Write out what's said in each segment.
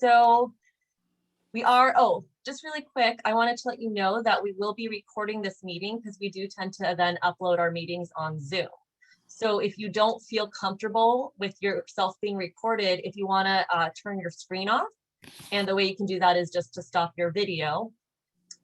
So we are, just really quick, I wanted to let you know that we will be recording this meeting because we do tend to then upload our meetings on Zoom. So if you don't feel comfortable with yourself being recorded, if you want to turn your screen off, and the way you can do that is just to stop your video.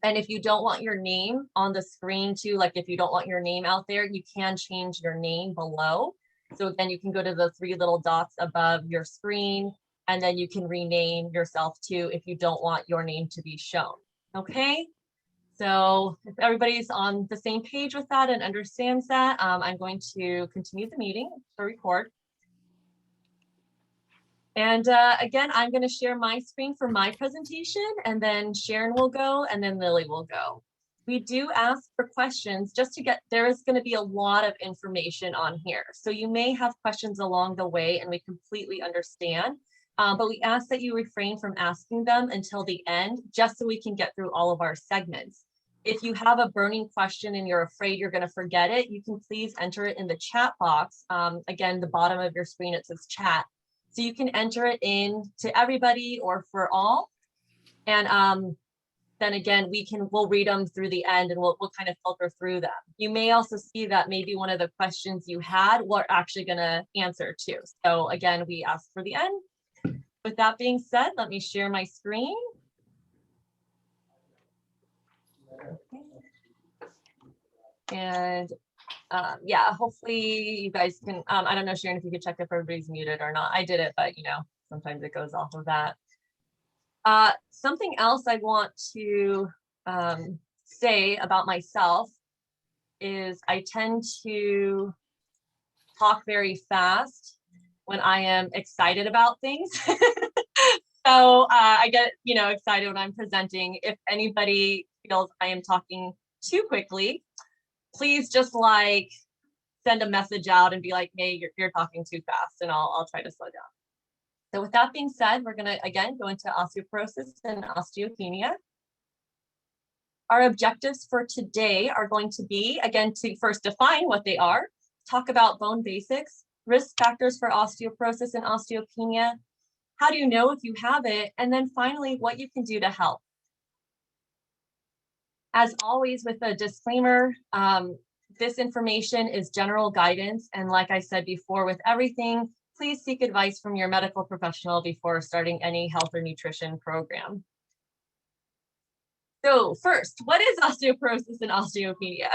And if you don't want your name on the screen too, like if you don't want your name out there, you can change your name below. So again, you can go to the 3 little dots above your screen, and then you can rename yourself too if you don't want your name to be shown. Okay, so if everybody's on the same page with that and understands that, I'm going to continue the meeting to record. And again, I'm going to share my screen for my presentation, and then Sharon will go, and then Lilly will go. We do ask for questions just to get, there is going to be a lot of information on here. So you may have questions along the way, and we completely understand. But we ask that you refrain from asking them until the end, just so we can get through all of our segments. If you have a burning question and you're afraid you're going to forget it, you can please enter it in the chat box. Again, the bottom of your screen, it says chat. So you can enter it in to everybody or for all. And then again, we'll read them through the end, and we'll kind of filter through them. You may also see that maybe one of the questions you had, we're actually going to answer too. So again, we ask for the end. With that being said, let me share my screen. And yeah, hopefully you guys can, I don't know, Sharon, if you could check if everybody's muted or not. I did it, but you know, sometimes it goes off of that. Something else I want to say about myself is I tend to talk very fast when I am excited about things. So I get, excited when I'm presenting. If anybody feels I am talking too quickly, please just like send a message out and be like, hey, you're talking too fast, and I'll try to slow down. So with that being said, we're gonna again go into osteoporosis and osteopenia. Our objectives for today are going to be, again, to first define what they are, talk about bone basics, risk factors for osteoporosis and osteopenia, how do you know if you have it, and then finally, what you can do to help. As always, with a disclaimer, this information is general guidance. And like I said before, with everything, please seek advice from your medical professional before starting any health or nutrition program. So first, what is osteoporosis and osteopenia?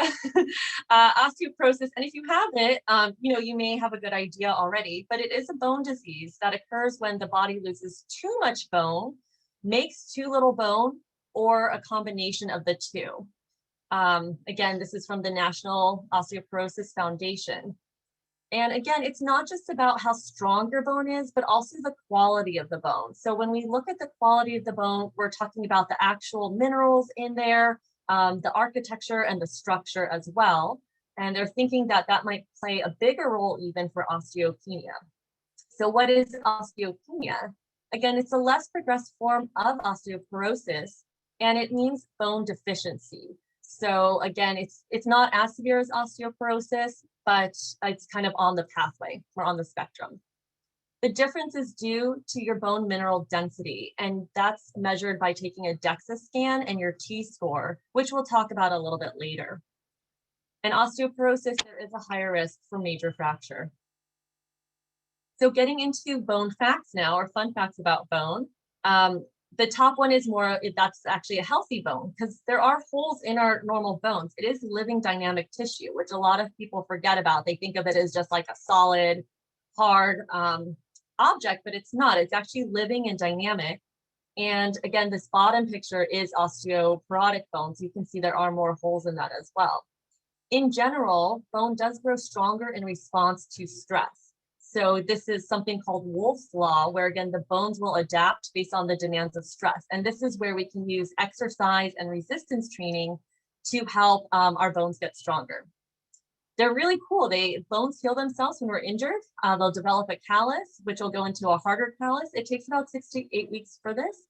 Osteoporosis, and if you have it, you may have a good idea already, but it is a bone disease that occurs when the body loses too much bone, makes too little bone, or a combination of the two. Again, this is from the National Osteoporosis Foundation. And again, it's not just about how strong your bone is, but also the quality of the bone. So when we look at the quality of the bone, we're talking about the actual minerals in there, the architecture and the structure as well. And they're thinking that that might play a bigger role even for osteopenia. So what is osteopenia? Again, it's a less progressed form of osteoporosis, and it means bone deficiency. So again, it's not as severe as osteoporosis, but it's kind of on the pathway or on the spectrum. The difference is due to your bone mineral density, and that's measured by taking a DEXA scan and your T-score, which we'll talk about a little bit later. In osteoporosis, there is a higher risk for major fracture. So getting into bone facts now, or fun facts about bone. The top one is more, that's actually a healthy bone, because there are holes in our normal bones. It is living dynamic tissue, which a lot of people forget about. They think of it as just like a solid, hard object, but it's not. It's actually living and dynamic. And again, this bottom picture is osteoporotic bones. You can see there are more holes in that as well. In general, bone does grow stronger in response to stress. So this is something called Wolff's Law, where again, the bones will adapt based on the demands of stress. And this is where we can use exercise and resistance training to help our bones get stronger. They're really cool. Bones heal themselves when we're injured. They'll develop a callus, which will go into a harder callus. It takes about 6 to 8 weeks for this.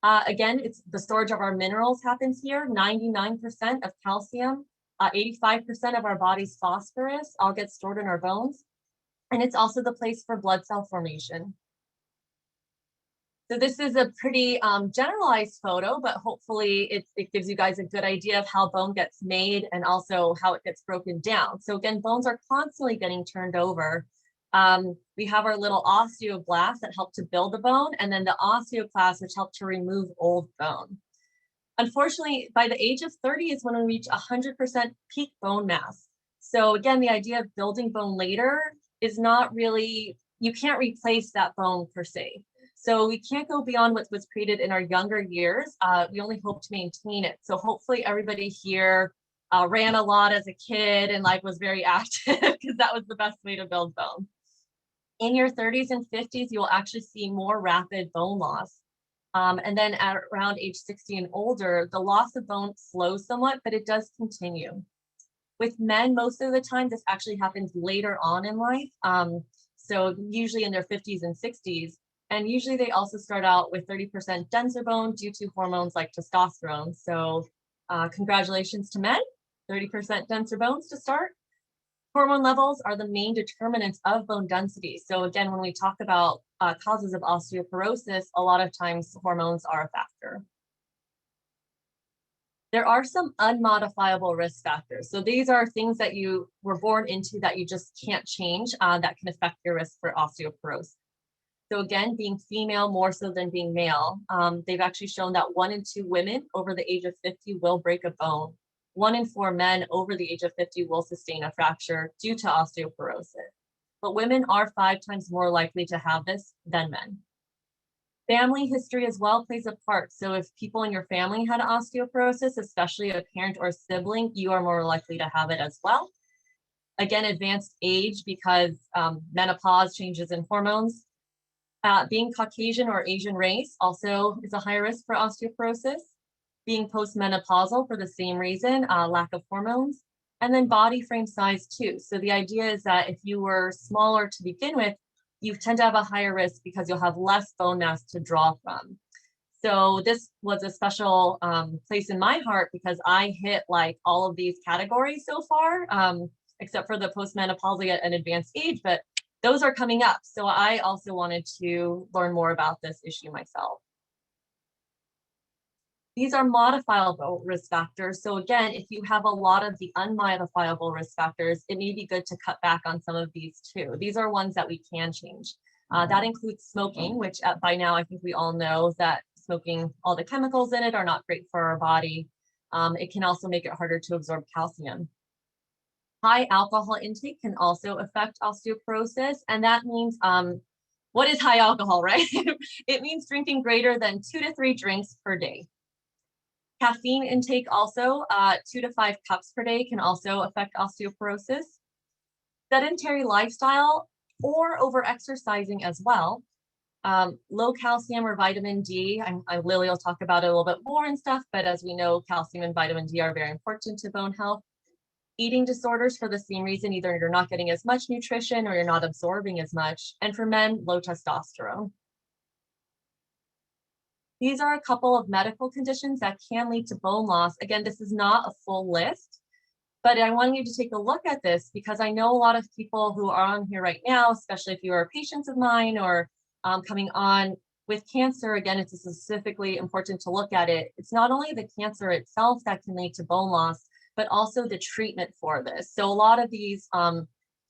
Again, it's the storage of our minerals happens here. 99% of calcium, 85% of our body's phosphorus all gets stored in our bones. And it's also the place for blood cell formation. So this is a pretty generalized photo, but hopefully it gives you guys a good idea of how bone gets made and also how it gets broken down. So again, bones are constantly getting turned over. We have our little osteoblasts that help to build the bone, and then the osteoclasts, which help to remove old bone. Unfortunately, by the age of 30 is when we reach 100% peak bone mass. So again, the idea of building bone later is not really, you can't replace that bone per se. So we can't go beyond what was created in our younger years. We only hope to maintain it. So hopefully everybody here ran a lot as a kid and like was very active because that was the best way to build bone. In your 30s and 50s, you will actually see more rapid bone loss. And then at around age 60 and older, the loss of bone slows somewhat, but it does continue. With men, most of the time, this actually happens later on in life. So usually in their 50s and 60s. And usually they also start out with 30% denser bone due to hormones like testosterone. So congratulations to men, 30% denser bones to start. Hormone levels are the main determinants of bone density. So again, when we talk about causes of osteoporosis, a lot of times hormones are a factor. There are some unmodifiable risk factors. So these are things that you were born into that you just can't change that can affect your risk for osteoporosis. So again, being female more so than being male, they've actually shown that 1 in 2 women over the age of 50 will break a bone. 1 in 4 men over the age of 50 will sustain a fracture due to osteoporosis. But women are 5 times more likely to have this than men. Family history as well plays a part. So if people in your family had osteoporosis, especially a parent or sibling, you are more likely to have it as well. Again, advanced age because menopause, changes in hormones. Being Caucasian or Asian race also is a higher risk for osteoporosis. Being postmenopausal for the same reason, lack of hormones. And then body frame size too. So the idea is that if you were smaller to begin with, you tend to have a higher risk because you'll have less bone mass to draw from. So this was a special place in my heart because I hit like all of these categories so far, except for the postmenopausal at an advanced age, but those are coming up. So I also wanted to learn more about this issue myself. These are modifiable risk factors. So again, if you have a lot of the unmodifiable risk factors, it may be good to cut back on some of these too. These are ones that we can change. That includes smoking, which by now I think we all know that smoking, all the chemicals in it are not great for our body. It can also make it harder to absorb calcium. High alcohol intake can also affect osteoporosis. And that means, what is high alcohol, right? It means drinking greater than 2 to 3 drinks per day. Caffeine intake also, 2 to 5 cups per day can also affect osteoporosis. Sedentary lifestyle or over-exercising as well. Low calcium or vitamin D, Lilly will talk about it a little bit more and stuff, but as we know, calcium and vitamin D are very important to bone health. Eating disorders for the same reason, either you're not getting as much nutrition or you're not absorbing as much. And for men, low testosterone. These are a couple of medical conditions that can lead to bone loss. Again, this is not a full list, but I want you to take a look at this because I know a lot of people who are on here right now, especially if you are patients of mine or coming on with cancer. Again, it's specifically important to look at it. It's not only the cancer itself that can lead to bone loss, but also the treatment for this. So a lot of these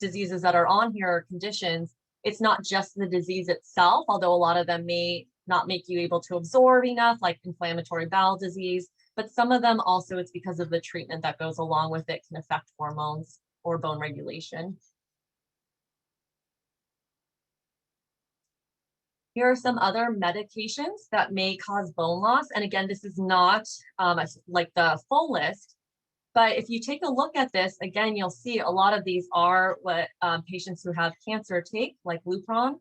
diseases that are on here are conditions. It's not just the disease itself, although a lot of them may not make you able to absorb enough, like inflammatory bowel disease, but some of them also it's because of the treatment that goes along with it can affect hormones or bone regulation. Here are some other medications that may cause bone loss. And again, this is not like the full list, but if you take a look at this, again, you'll see a lot of these are what patients who have cancer take, like Lupron.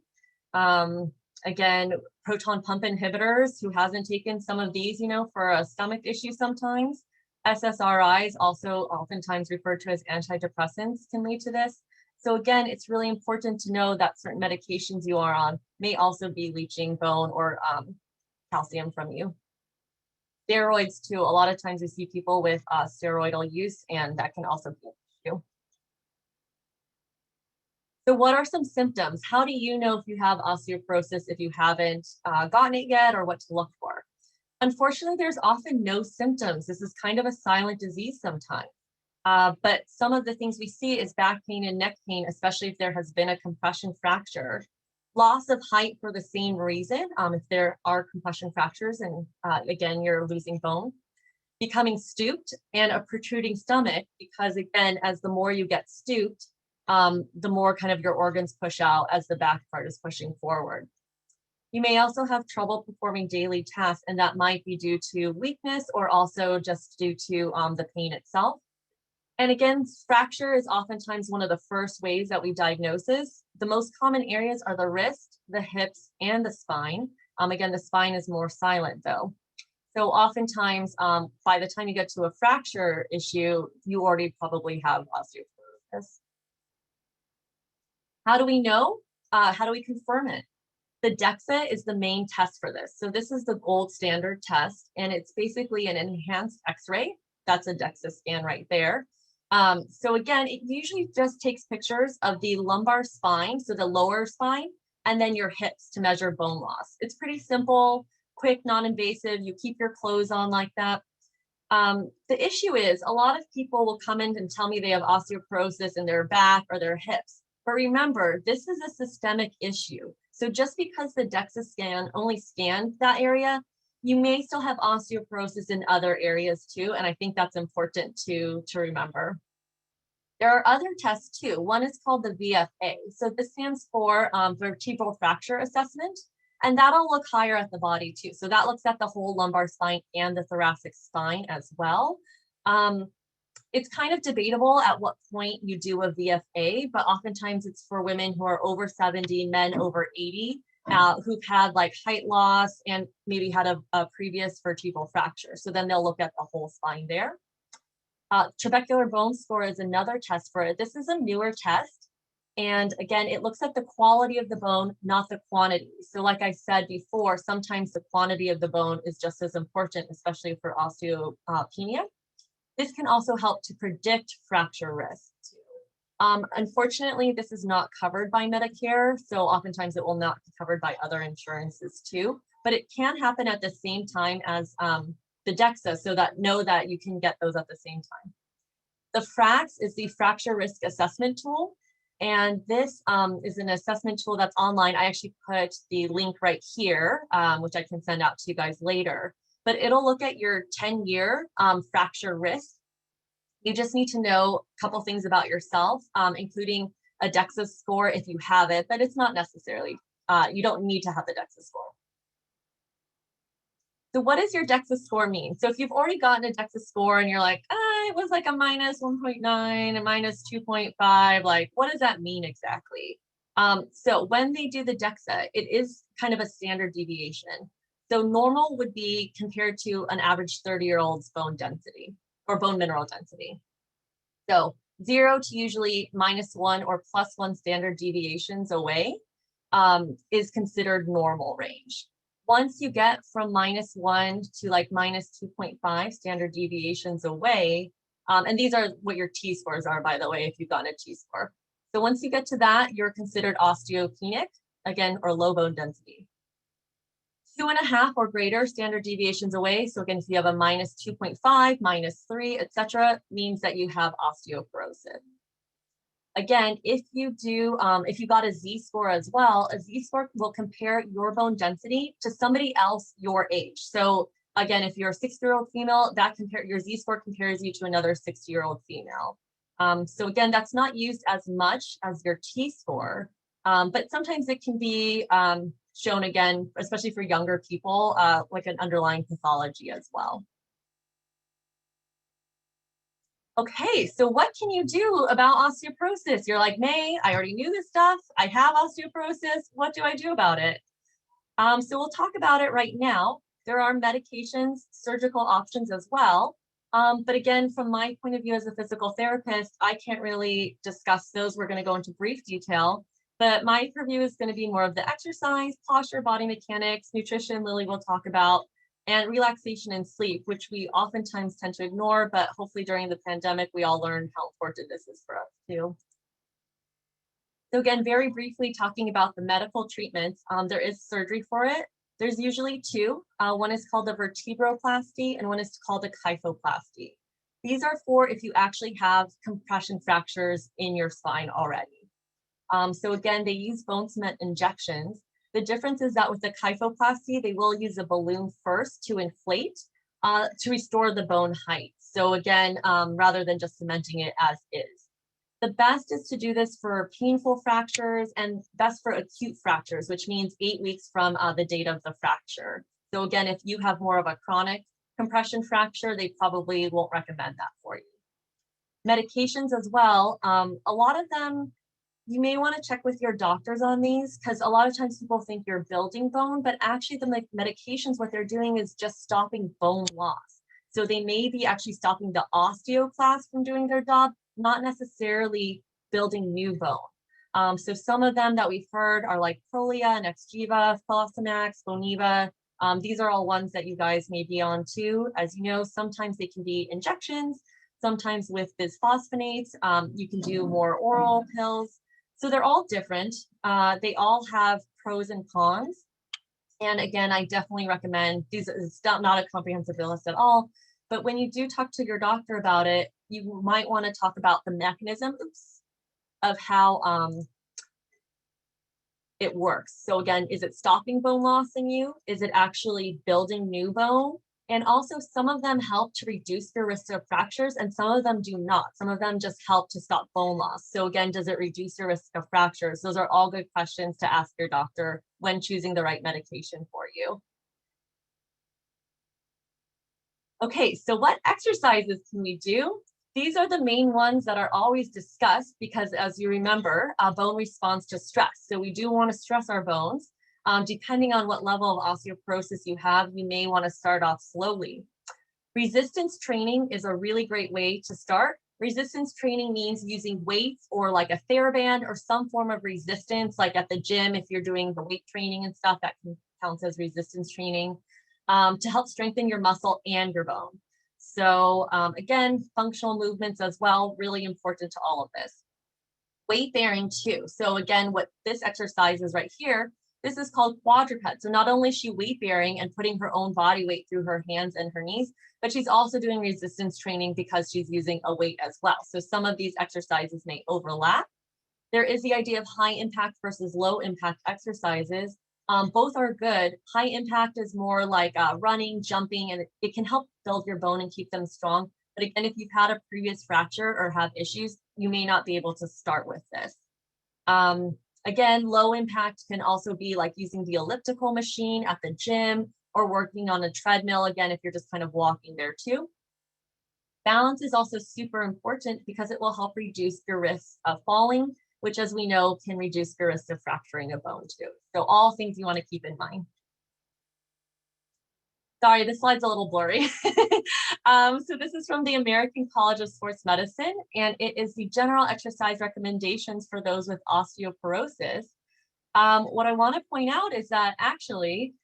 Again, proton pump inhibitors, who hasn't taken some of these, you know, for a stomach issue sometimes. SSRIs, also oftentimes referred to as antidepressants, can lead to this. So again, it's really important to know that certain medications you are on may also be leaching bone or calcium from you. Steroids too, a lot of times we see people with steroidal use, and that can also be an issue. So what are some symptoms? How do you know if you have osteoporosis if you haven't gotten it yet, or what to look for? Unfortunately, there's often no symptoms. This is kind of a silent disease sometimes. But some of the things we see is back pain and neck pain, especially if there has been a compression fracture. Loss of height for the same reason, if there are compression fractures and again, you're losing bone. Becoming stooped and a protruding stomach, because again, as the more you get stooped, the more kind of your organs push out as the back part is pushing forward. You may also have trouble performing daily tasks, and that might be due to weakness or also just due to the pain itself. And again, fracture is oftentimes one of the first ways that we diagnose this. The most common areas are the wrist, the hips, and the spine. Again, the spine is more silent though. So oftentimes, by the time you get to a fracture issue, you already probably have osteoporosis. How do we know? How do we confirm it? The DEXA is the main test for this. So this is the gold standard test, and it's basically an enhanced X-ray. That's a DEXA scan right there. So again, it usually just takes pictures of the lumbar spine, so the lower spine, and then your hips to measure bone loss. It's pretty simple, quick, non-invasive. You keep your clothes on like that. The issue is a lot of people will come in and tell me they have osteoporosis in their back or their hips. But remember, this is a systemic issue. So just because the DEXA scan only scanned that area, you may still have osteoporosis in other areas too. And I think that's important to remember. There are other tests too. One is called the VFA. So this stands for vertebral fracture assessment. And that'll look higher at the body too. So that looks at the whole lumbar spine and the thoracic spine as well. It's kind of debatable at what point you do a VFA, but oftentimes it's for women who are over 70, men over 80, who've had like height loss and maybe had a previous vertebral fracture. So then they'll look at the whole spine there. Trabecular bone score is another test for it. This is a newer test. And again, it looks at the quality of the bone, not the quantity. So like I said before, sometimes the quantity of the bone is just as important, especially for osteopenia. This can also help to predict fracture risk too. Unfortunately, this is not covered by Medicare, so oftentimes it will not be covered by other insurances too, but it can happen at the same time as the DEXA, so that know that you can get those at the same time. The FRAX is the fracture risk assessment tool. And this is an assessment tool that's online. I actually put the link right here, which I can send out to you guys later. But it'll look at your 10-year fracture risk. You just need to know a couple things about yourself, including a DEXA score if you have it, but it's not necessarily, you don't need to have the DEXA score. So what does your DEXA score mean? So if you've already gotten a DEXA score and you're like, it was like a minus 1.9, a minus 2.5, like what does that mean exactly? So when they do the DEXA, it is kind of a standard deviation. So normal would be compared to an average 30-year-old's bone density or bone mineral density. So 0 to usually -1 or +1 standard deviations away is considered normal range. Once you get from -1 to like -2.5 standard deviations away, and these are what your T-scores are, by the way, if you've gotten a T-score. So once you get to that, you're considered osteopenic, again, or low bone density. 2.5 or greater standard deviations away. So again, if you have a -2.5, -3, etc., means that you have osteoporosis. Again, if you got a Z-score as well, a Z-score will compare your bone density to somebody else your age. So again, if you're a 60-year-old female, your Z-score compares you to another 60-year-old female. So again, that's not used as much as your T-score, but sometimes it can be shown again, especially for younger people, like an underlying pathology as well. Okay, so what can you do about osteoporosis? You're like, Mae, I already knew this stuff. I have osteoporosis. What do I do about it? So we'll talk about it right now. There are medications, surgical options as well. But again, from my point of view as a physical therapist, I can't really discuss those. We're going to go into brief detail. But my purview is going to be more of the exercise, posture, body mechanics, nutrition, Lilly will talk about, and relaxation and sleep, which we oftentimes tend to ignore, but hopefully during the pandemic, we all learned how important this is for us too. So again, very briefly talking about the medical treatments, there is surgery for it. There's usually two. One is called a vertebroplasty and one is called a kyphoplasty. These are for if you actually have compression fractures in your spine already. So again, they use bone cement injections. The difference is that with the kyphoplasty, they will use a balloon first to inflate to restore the bone height. So again, rather than just cementing it as is. The best is to do this for painful fractures and best for acute fractures, which means 8 weeks from the date of the fracture. So again, if you have more of a chronic compression fracture, they probably won't recommend that for you. Medications as well, a lot of them, you may want to check with your doctors on these because a lot of times people think you're building bone, but actually the medications, what they're doing is just stopping bone loss. So they may be actually stopping the osteoclasts from doing their job, not necessarily building new bone. So some of them that we've heard are like Prolia and Exgeva, Fosamax, Boniva. These are all ones that you guys may be on too. As you know, sometimes they can be injections, sometimes with bisphosphonates, you can do more oral pills. So they're all different. They all have pros and cons. And again, I definitely recommend these. It's not a comprehensive list at all, but when you do talk to your doctor about it, you might want to talk about the mechanism of how it works. So again, is it stopping bone loss in you? Is it actually building new bone? And also some of them help to reduce your risk of fractures and some of them do not. Some of them just help to stop bone loss. So again, does it reduce your risk of fractures? Those are all good questions to ask your doctor when choosing the right medication for you. Okay, so what exercises can we do? These are the main ones that are always discussed because as you remember, bone responds to stress. So we do want to stress our bones. Depending on what level of osteoporosis you have, you may want to start off slowly. Resistance training is a really great way to start. Resistance training means using weights or like a TheraBand or some form of resistance, like at the gym, if you're doing the weight training and stuff, that can count as resistance training to help strengthen your muscle and your bone. So again, functional movements as well, really important to all of this. Weight bearing too. So again, what this exercise is right here, this is called quadruped. So not only is she weight bearing and putting her own body weight through her hands and her knees, but she's also doing resistance training because she's using a weight as well. So some of these exercises may overlap. There is the idea of high impact versus low impact exercises. Both are good. High impact is more like running, jumping, and it can help build your bone and keep them strong. But again, if you've had a previous fracture or have issues, you may not be able to start with this. Again, low impact can also be like using the elliptical machine at the gym or working on a treadmill, again, if you're just kind of walking there too. Balance is also super important because it will help reduce your risk of falling, which as we know can reduce your risk of fracturing a bone too. So all things you want to keep in mind. Sorry, this slide's a little blurry. So this is from the American College of Sports Medicine, and it is the general exercise recommendations for those with osteoporosis. What I want to point out is that actually,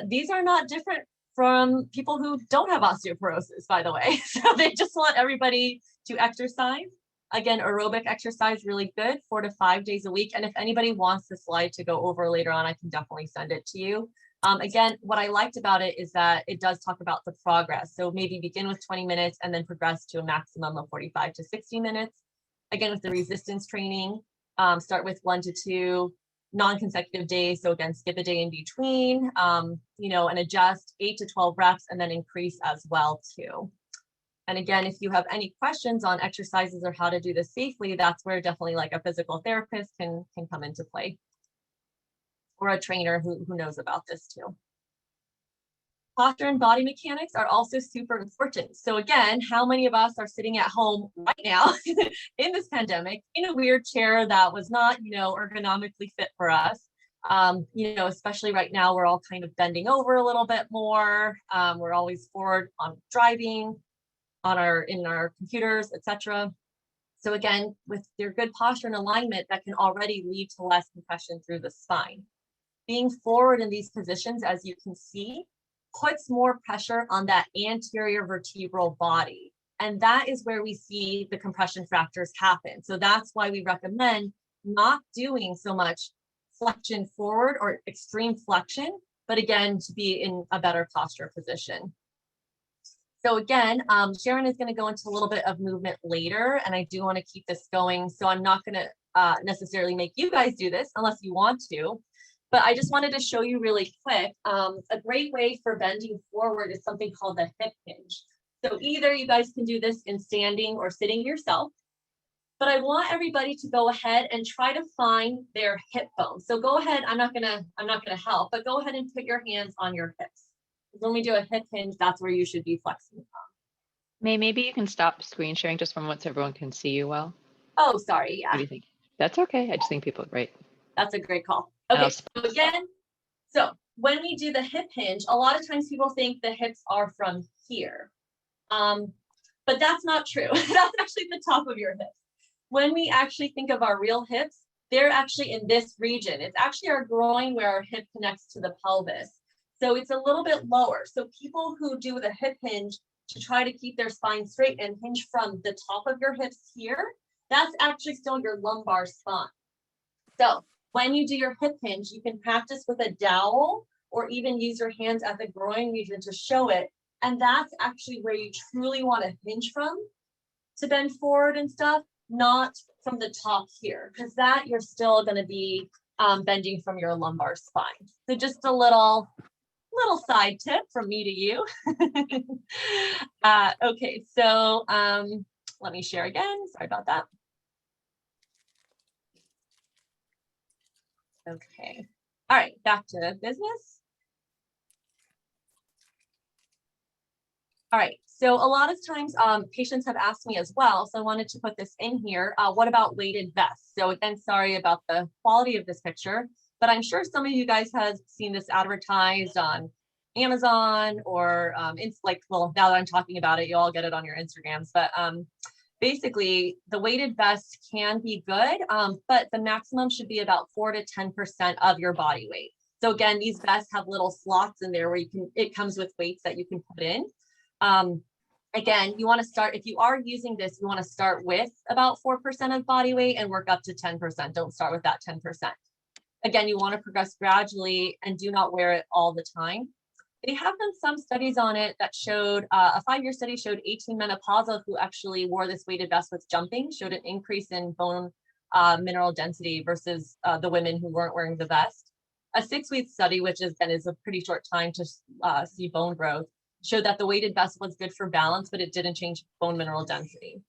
these are not different from people who don't have osteoporosis, by the way. So they just want everybody to exercise. Again, aerobic exercise, really good, 4 to 5 days a week. And if anybody wants the slide to go over later on, I can definitely send it to you. Again, what I liked about it is that it does talk about the progress. So maybe begin with 20 minutes and then progress to a maximum of 45 to 60 minutes. Again, with the resistance training, start with 1 to 2 non-consecutive days. So again, skip a day in between, and adjust 8 to 12 reps and then increase as well too. And again, if you have any questions on exercises or how to do this safely, that's where definitely like a physical therapist can come into play. Or a trainer who knows about this too. Posture and body mechanics are also super important. So again, how many of us are sitting at home right now in this pandemic in a weird chair that was not, ergonomically fit for us? Especially right now, we're all kind of bending over a little bit more. We're always forward on driving, in our computers, etc. So again, with your good posture and alignment, that can already lead to less compression through the spine. Being forward in these positions, as you can see, puts more pressure on that anterior vertebral body. And that is where we see the compression fractures happen. So that's why we recommend not doing so much flexion forward or extreme flexion, but again, to be in a better posture position. So again, Sharon is going to go into a little bit of movement later, and I do want to keep this going. So I'm not going to necessarily make you guys do this unless you want to, but I just wanted to show you really quick. A great way for bending forward is something called the hip hinge. So either you guys can do this in standing or sitting yourself, but I want everybody to go ahead and try to find their hip bone. So go ahead, I'm not gonna help, but go ahead and put your hands on your hips. When we do a hip hinge, that's where you should be flexing from. May, maybe you can stop screen sharing just from once everyone can see you well. Oh, sorry, yeah. What do you think? That's okay. I just think people, right? That's a great call. Okay, so again, so when we do the hip hinge, a lot of times people think the hips are from here. But that's not true. That's actually the top of your hips. When we actually think of our real hips, they're actually in this region. It's actually our groin where our hip connects to the pelvis. So it's a little bit lower. So people who do the hip hinge to try to keep their spine straight and hinge from the top of your hips here, that's actually still your lumbar spine. So when you do your hip hinge, you can practice with a dowel or even use your hands at the groin region to show it. And that's actually where you truly want to hinge from to bend forward and stuff, not from the top here, because that you're still going to be bending from your lumbar spine. So just a little side tip from me to you. Okay, so let me share again. Sorry about that. Okay. All right, back to business. All right, so a lot of times patients have asked me as well, so I wanted to put this in here. What about weighted vests? So again, sorry about the quality of this picture, but I'm sure some of you guys have seen this advertised on Amazon or it's like, well, now that I'm talking about it, you all get it on your Instagrams, but basically the weighted vest can be good, but the maximum should be about 4 to 10% of your body weight. So again, these vests have little slots in there where you can, it comes with weights that you can put in. Again, you want to start, if you are using this, you want to start with about 4% of body weight and work up to 10%. Don't start with that 10%. Again, you want to progress gradually and do not wear it all the time. They have done some studies on it that showed, a 5-year study showed 18 menopausal who actually wore this weighted vest with jumping showed an increase in bone mineral density versus the women who weren't wearing the vest. A 6-week study, which is a pretty short time to see bone growth, showed that the weighted vest was good for balance, but it didn't change bone mineral density.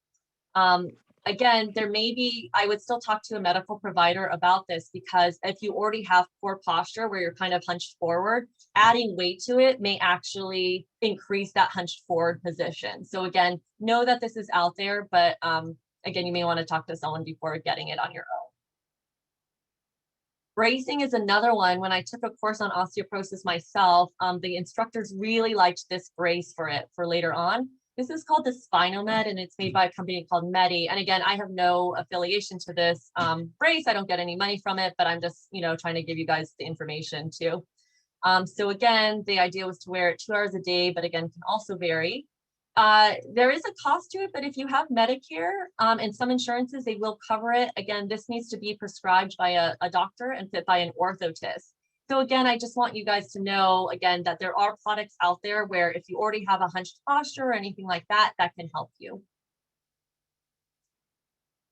Again, there may be, I would still talk to a medical provider about this because if you already have poor posture where you're kind of hunched forward, adding weight to it may actually increase that hunched forward position. So again, know that this is out there, but again, you may want to talk to someone before getting it on your own. Bracing is another one. When I took a course on osteoporosis myself, the instructors really liked this brace for it for later on. This is called the Spinomed, and it's made by a company called Medi. And again, I have no affiliation to this brace. I don't get any money from it, but I'm just, trying to give you guys the information too. So again, the idea was to wear it 2 hours a day, but again, can also vary. There is a cost to it, but if you have Medicare and some insurances, they will cover it. Again, this needs to be prescribed by a doctor and fit by an orthotist. So again, I just want you guys to know, again, that there are products out there where if you already have a hunched posture or anything like that, that can help you.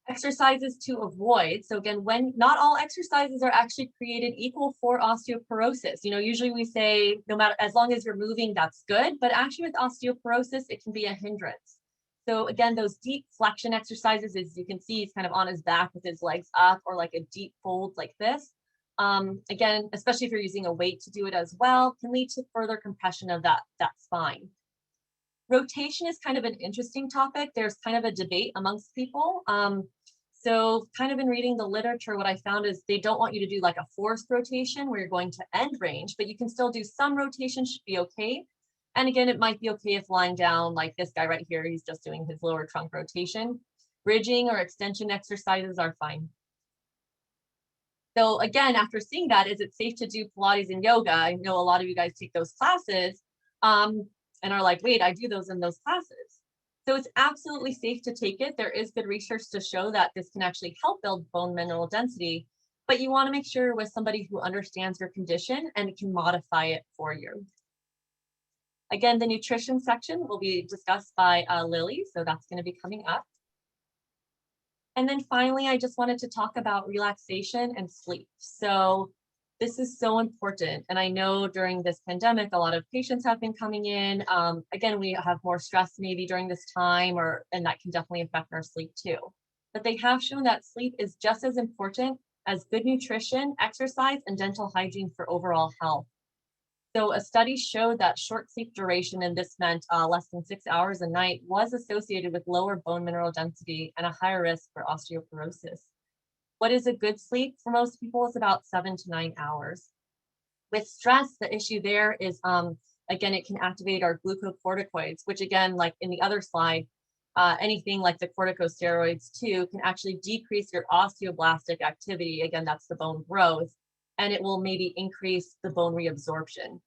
Exercises to avoid. So again, when not all exercises are actually created equal for osteoporosis. Usually we say no matter, as long as you're moving, that's good. But actually with osteoporosis, it can be a hindrance. So again, those deep flexion exercises, as you can see, he's kind of on his back with his legs up or like a deep fold like this. Again, especially if you're using a weight to do it as well, can lead to further compression of that spine. Rotation is kind of an interesting topic. There's kind of a debate amongst people. So kind of in reading the literature, what I found is they don't want you to do like a forced rotation where you're going to end range, but you can still do some rotation, should be okay. And again, it might be okay if lying down like this guy right here, he's just doing his lower trunk rotation. Bridging or extension exercises are fine. So again, after seeing that, is it safe to do Pilates and yoga? I know a lot of you guys take those classes and are like, wait, I do those in those classes. So it's absolutely safe to take it. There is good research to show that this can actually help build bone mineral density, but you want to make sure you're with somebody who understands your condition and can modify it for you. Again, the nutrition section will be discussed by Lilly, so that's going to be coming up. And then finally, I just wanted to talk about relaxation and sleep. So this is so important. And I know during this pandemic, a lot of patients have been coming in. Again, we have more stress maybe during this time, and that can definitely affect our sleep too. But they have shown that sleep is just as important as good nutrition, exercise, and dental hygiene for overall health. So a study showed that short sleep duration, and this meant less than 6 hours a night, was associated with lower bone mineral density and a higher risk for osteoporosis. What is a good sleep for most people is about 7 to 9 hours. With stress, the issue there is, again, it can activate our glucocorticoids, which again, like in the other slide, anything like the corticosteroids too, can actually decrease your osteoblastic activity. Again, that's the bone growth, and it will maybe increase the bone reabsorption.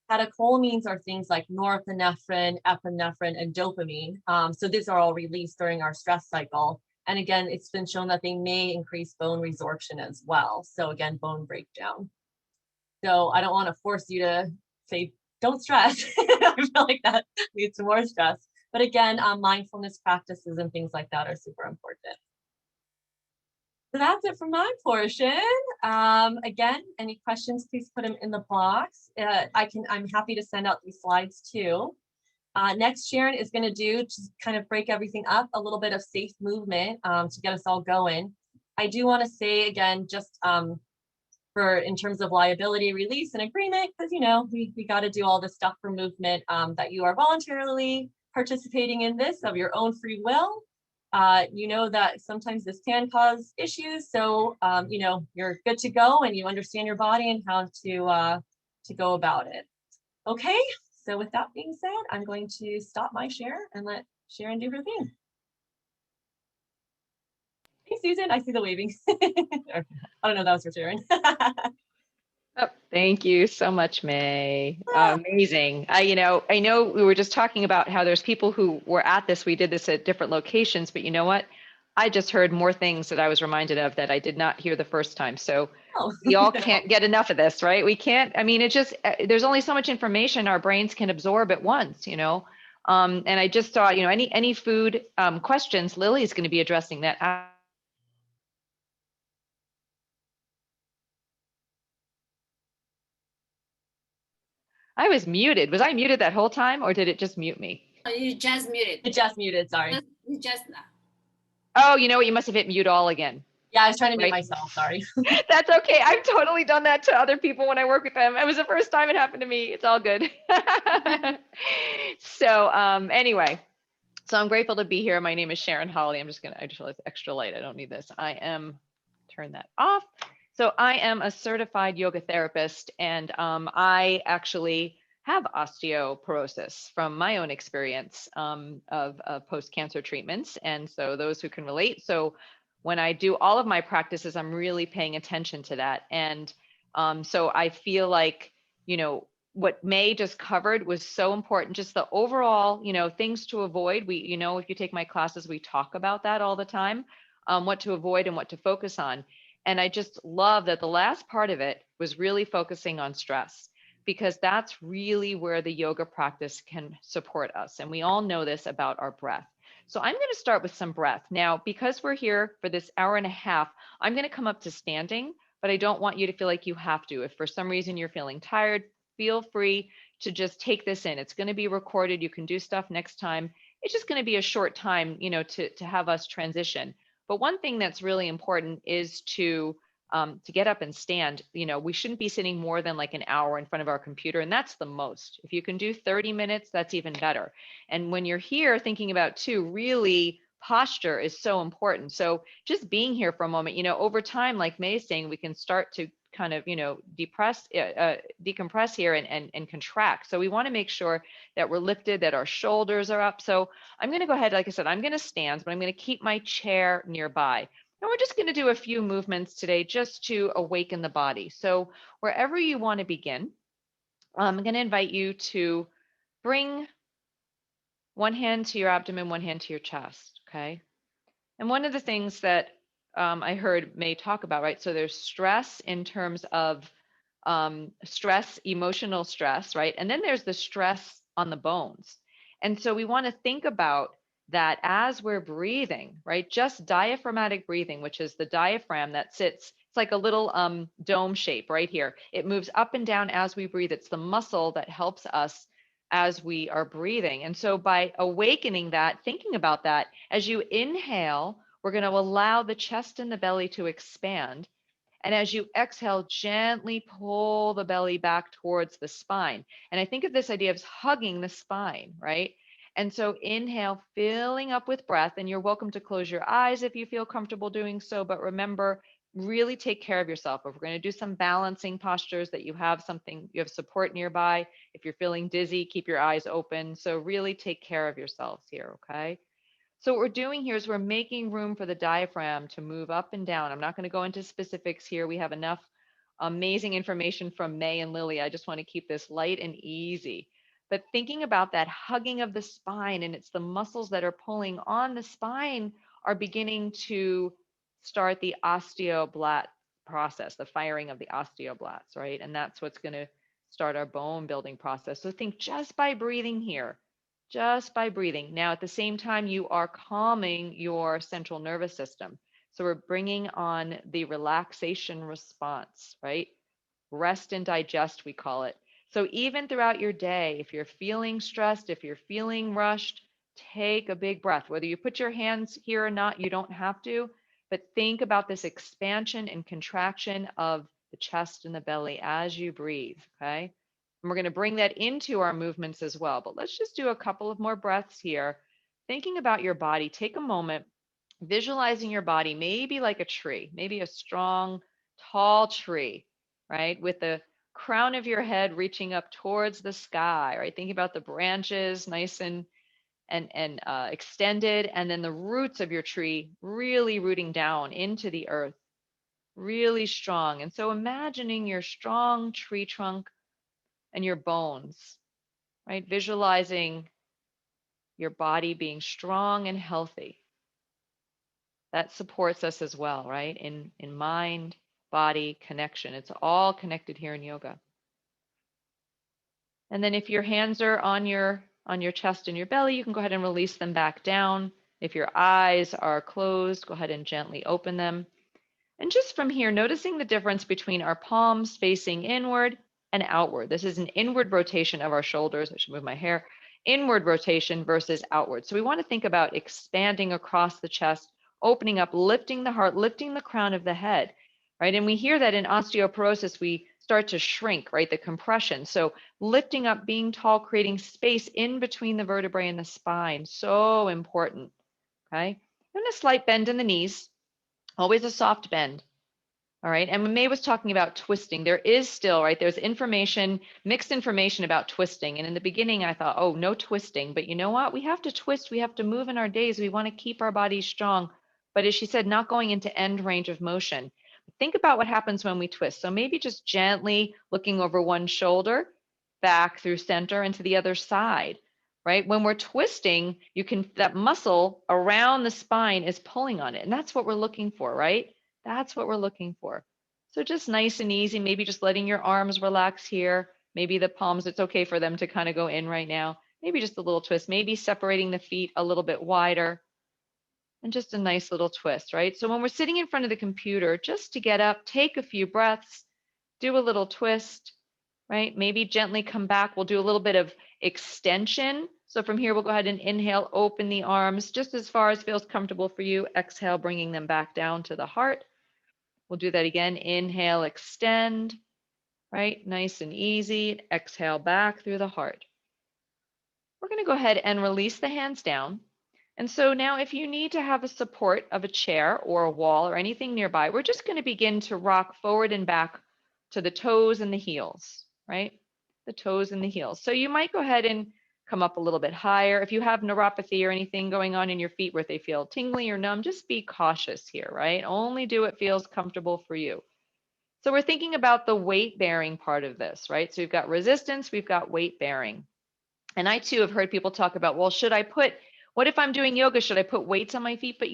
Catecholamines are things like norepinephrine, epinephrine, and dopamine. So these are all released during our stress cycle. And again, it's been shown that they may increase bone resorption as well. So again, bone breakdown. So I don't want to force you to say, don't stress. I feel like that leads to more stress. But again, mindfulness practices and things like that are super important. So that's it for my portion. Again, any questions, please put them in the box. I'm happy to send out these slides too. Next, Sharon is going to do, just kind of break everything up, a little bit of safe movement to get us all going. I do want to say again, just in terms of liability, release, and agreement, because we got to do all this stuff for movement, that you are voluntarily participating in this of your own free will. You know that sometimes this can cause issues, so you're good to go and you understand your body and how to go about it. Okay, so with that being said, I'm going to stop my share and let Sharon do her thing. Hey, Susan, I see the waving. I don't know, that was for Sharon. Oh, thank you so much, Mae. Amazing. I know we were just talking about how there's people who were at this. We did this at different locations, but you know what? I just heard more things that I was reminded of that I did not hear the first time. So we all can't get enough of this, right? We can't. I mean, it just, there's only so much information our brains can absorb at once, And I just thought, any food questions, Lilly is going to be addressing that. I was muted. Was I muted that whole time, or did it just mute me? You just muted. It just muted, sorry. Just Oh, you know what? You must have hit mute all again. Yeah, I was trying to mute myself, sorry. That's okay. I've totally done that to other people when I work with them. It was the first time it happened to me. It's all good. So anyway, so I'm grateful to be here. My name is Sharon Holly. I just realized extra light. I don't need this. Turn that off. So I am a certified yoga therapist, and I actually have osteoporosis from my own experience of post-cancer treatments. And so those who can relate. So when I do all of my practices, I'm really paying attention to that. And so I feel like, what Mae just covered was so important. Just the overall, things to avoid. If you take my classes, we talk about that all the time, what to avoid and what to focus on. And I just love that the last part of it was really focusing on stress, because that's really where the yoga practice can support us. And we all know this about our breath. So I'm going to start with some breath. Now, because we're here for this hour and a half, I'm going to come up to standing, but I don't want you to feel like you have to. If for some reason you're feeling tired, feel free to just take this in. It's going to be recorded. You can do stuff next time. It's just going to be a short time, to have us transition. But one thing that's really important is to get up and stand. We shouldn't be sitting more than like an hour in front of our computer, and that's the most. If you can do 30 minutes, that's even better. And when you're here thinking about too, really posture is so important. So just being here for a moment, over time, like Mae is saying, we can start to kind of, decompress here and contract. So we want to make sure that we're lifted, that our shoulders are up. So I'm going to go ahead, like I said, I'm going to stand, but I'm going to keep my chair nearby. And we're just going to do a few movements today just to awaken the body. So wherever you want to begin, I'm going to invite you to bring One hand to your abdomen, one hand to your chest, okay? And one of the things that I heard Mae talk about, right? So there's stress in terms of stress, emotional stress, right? And then there's the stress on the bones. And so we want to think about that as we're breathing, right? Just diaphragmatic breathing, which is the diaphragm that sits, it's like a little dome shape right here. It moves up and down as we breathe. It's the muscle that helps us as we are breathing. And so by awakening that, thinking about that, as you inhale, we're going to allow the chest and the belly to expand. And as you exhale, gently pull the belly back towards the spine. And I think of this idea of hugging the spine, right? And so inhale, filling up with breath, and you're welcome to close your eyes if you feel comfortable doing so. But remember, really take care of yourself. If we're going to do some balancing postures, that you have something, you have support nearby. If you're feeling dizzy, keep your eyes open. So really take care of yourselves here, okay? So what we're doing here is we're making room for the diaphragm to move up and down. I'm not going to go into specifics here. We have enough amazing information from Mae and Lilly. I just want to keep this light and easy. But thinking about that hugging of the spine, and it's the muscles that are pulling on the spine are beginning to start the osteoblast process, the firing of the osteoblasts, right? And that's what's going to start our bone building process. So think just by breathing here, just by breathing. Now, at the same time, you are calming your central nervous system. So we're bringing on the relaxation response, right? Rest and digest, we call it. So even throughout your day, if you're feeling stressed, if you're feeling rushed, take a big breath. Whether you put your hands here or not, you don't have to, but think about this expansion and contraction of the chest and the belly as you breathe, okay? And we're going to bring that into our movements as well. But let's just do a couple of more breaths here. Thinking about your body, take a moment, visualizing your body maybe like a tree, maybe a strong, tall tree, right? With the crown of your head reaching up towards the sky, right? Thinking about the branches nice and extended, and then the roots of your tree really rooting down into the earth, really strong. And so imagining your strong tree trunk and your bones, right? Visualizing your body being strong and healthy. That supports us as well, right? In mind, body, connection. It's all connected here in yoga. And then if your hands are on your chest and your belly, you can go ahead and release them back down. If your eyes are closed, go ahead and gently open them. And just from here, noticing the difference between our palms facing inward and outward. This is an inward rotation of our shoulders. I should move my hair. Inward rotation versus outward. So we want to think about expanding across the chest, opening up, lifting the heart, lifting the crown of the head, right? And we hear that in osteoporosis, we start to shrink, right? The compression. So lifting up, being tall, creating space in between the vertebrae and the spine. So important, okay? And a slight bend in the knees, always a soft bend. All right. And when Mae was talking about twisting, there is still, right, there's information, mixed information about twisting. And in the beginning, I thought, oh, no twisting. But you know what? We have to twist. We have to move in our days. We want to keep our bodies strong. But as she said, not going into end range of motion. Think about what happens when we twist. So maybe just gently looking over one shoulder, back through center and to the other side, right? When we're twisting, you can, that muscle around the spine is pulling on it. And that's what we're looking for, right? That's what we're looking for. So just nice and easy, maybe just letting your arms relax here. Maybe the palms, it's okay for them to kind of go in right now. Maybe just a little twist, maybe separating the feet a little bit wider and just a nice little twist, right? So when we're sitting in front of the computer, just to get up, take a few breaths, do a little twist, right? Maybe gently come back. We'll do a little bit of extension. So from here, we'll go ahead and inhale, open the arms just as far as feels comfortable for you. Exhale, bringing them back down to the heart. We'll do that again. Inhale, extend, right? Nice and easy. Exhale back through the heart. We're going to go ahead and release the hands down. And so now if you need to have a support of a chair or a wall or anything nearby, we're just going to begin to rock forward and back to the toes and the heels, right? The toes and the heels. So you might go ahead and come up a little bit higher. If you have neuropathy or anything going on in your feet where they feel tingly or numb, just be cautious here, right? Only do what feels comfortable for you. So we're thinking about the weight bearing part of this, right? So we've got resistance, we've got weight bearing. And I too have heard people talk about, well, what if I'm doing yoga, should I put weights on my feet? But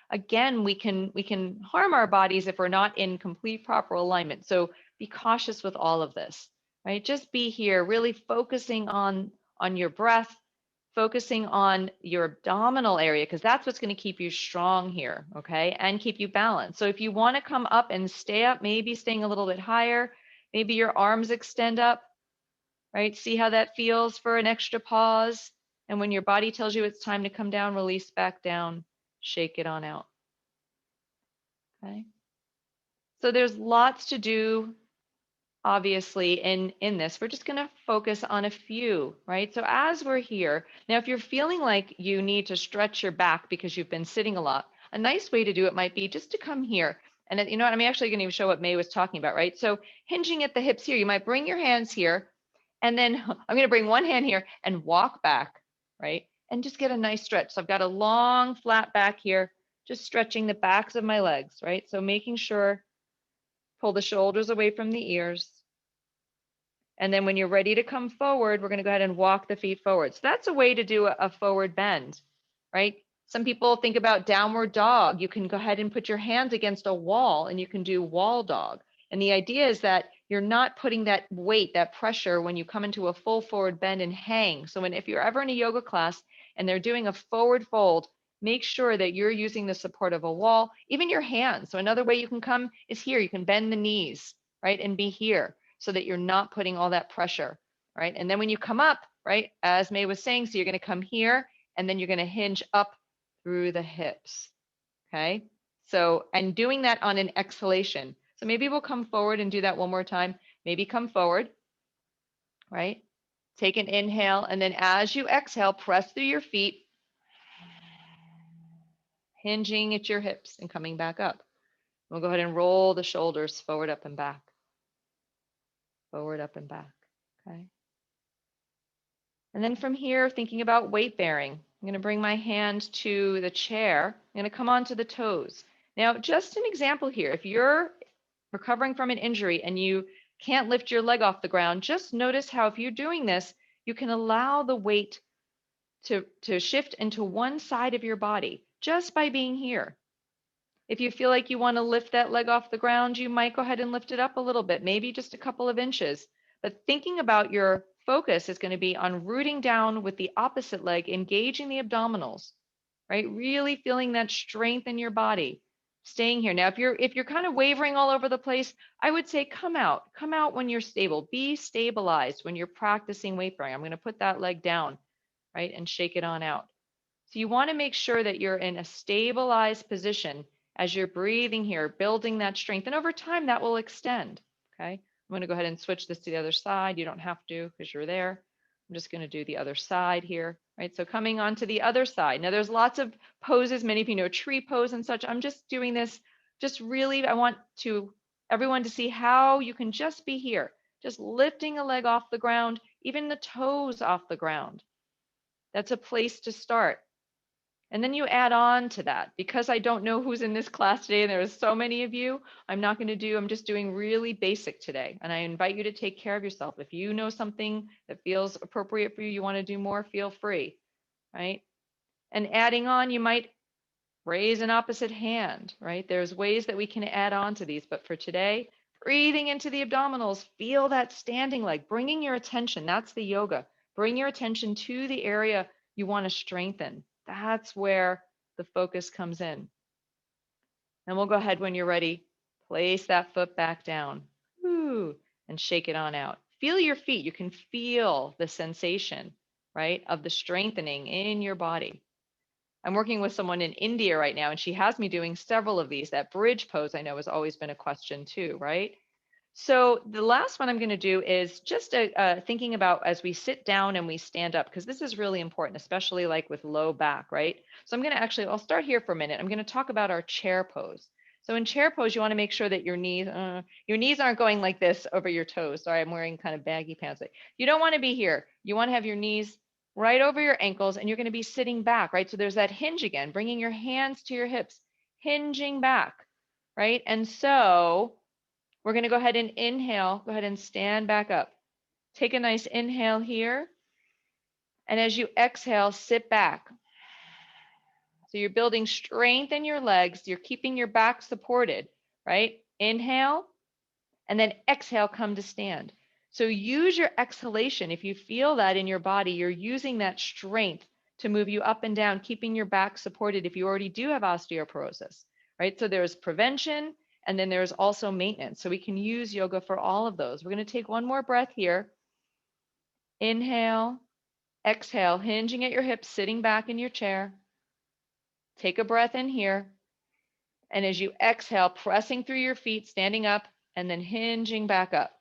again, we can harm our bodies if we're not in complete proper alignment. So be cautious with all of this, right? Just be here, really focusing on your breath, focusing on your abdominal area, because that's what's going to keep you strong here, okay? And keep you balanced. So if you want to come up and stay up, maybe staying a little bit higher, maybe your arms extend up, right? See how that feels for an extra pause. And when your body tells you it's time to come down, release back down, shake it on out. Okay. So there's lots to do, obviously, in this. We're just going to focus on a few, right? So as we're here, now, if you're feeling like you need to stretch your back because you've been sitting a lot, a nice way to do it might be just to come here. And you know what? I'm actually going to show what Mae was talking about, right? So hinging at the hips here, you might bring your hands here, and then I'm going to bring one hand here and walk back, right? And just get a nice stretch. So I've got a long flat back here, just stretching the backs of my legs, right? So making sure, pull the shoulders away from the ears. And then when you're ready to come forward, we're going to go ahead and walk the feet forward. So that's a way to do a forward bend, right? Some people think about downward dog. You can go ahead and put your hands against a wall and you can do wall dog. And the idea is that you're not putting that weight, that pressure when you come into a full forward bend and hang. So if you're ever in a yoga class and they're doing a forward fold, make sure that you're using the support of a wall, even your hands. So another way you can come is here. You can bend the knees, right? And be here so that you're not putting all that pressure, right? And then when you come up, right, as Mae was saying, so you're going to come here and then you're going to hinge up through the hips, okay? So, and doing that on an exhalation. So maybe we'll come forward and do that one more time. Maybe come forward, right? Take an inhale, and then as you exhale, press through your feet, hinging at your hips and coming back up. We'll go ahead and roll the shoulders forward, up, and back. Forward, up, and back, okay? And then from here, thinking about weight bearing, I'm going to bring my hand to the chair. I'm going to come onto the toes. Now, just an example here, if you're recovering from an injury and you can't lift your leg off the ground, just notice how if you're doing this, you can allow the weight to shift into one side of your body just by being here. If you feel like you want to lift that leg off the ground, you might go ahead and lift it up a little bit, maybe just a couple of inches. But thinking about your focus is going to be on rooting down with the opposite leg, engaging the abdominals, right? Really feeling that strength in your body, staying here. Now, if you're kind of wavering all over the place, I would say come out when you're stable. Be stabilized when you're practicing weight bearing. I'm going to put that leg down, right? And shake it on out. So you want to make sure that you're in a stabilized position as you're breathing here, building that strength. And over time, that will extend, okay? I'm going to go ahead and switch this to the other side. You don't have to because you're there. I'm just going to do the other side here, right? So coming on to the other side. Now, there's lots of poses. Many of you know tree pose and such. I'm just doing this, just really, I want everyone to see how you can just be here, just lifting a leg off the ground, even the toes off the ground. That's a place to start. And then you add on to that. Because I don't know who's in this class today, and there are so many of you, I'm just doing really basic today. And I invite you to take care of yourself. If you know something that feels appropriate for you, you want to do more, feel free, right? And adding on, you might raise an opposite hand, right? There's ways that we can add on to these, but for today, breathing into the abdominals, feel that standing leg, bringing your attention, that's the yoga. Bring your attention to the area you want to strengthen. That's where the focus comes in. And we'll go ahead when you're ready. Place that foot back down. Woo, and shake it on out. Feel your feet. You can feel the sensation, right, of the strengthening in your body. I'm working with someone in India right now, and she has me doing several of these. That bridge pose, I know, has always been a question too, right? So the last one I'm going to do is just thinking about as we sit down and we stand up, because this is really important, especially like with low back, right? So I'm going to I'll start here for a minute. I'm going to talk about our chair pose. So in chair pose, you want to make sure that your knees aren't going like this over your toes. Sorry, I'm wearing kind of baggy pants. You don't want to be here. You want to have your knees right over your ankles, and you're going to be sitting back, right? So there's that hinge again, bringing your hands to your hips, hinging back, right? And so we're going to go ahead and inhale, go ahead and stand back up. Take a nice inhale here. And as you exhale, sit back. So you're building strength in your legs. You're keeping your back supported, right? Inhale, and then exhale, come to stand. So use your exhalation. If you feel that in your body, you're using that strength to move you up and down, keeping your back supported if you already do have osteoporosis, right? So there's prevention, and then there's also maintenance. So we can use yoga for all of those. We're going to take one more breath here. Inhale, exhale, hinging at your hips, sitting back in your chair. Take a breath in here. And as you exhale, pressing through your feet, standing up, and then hinging back up.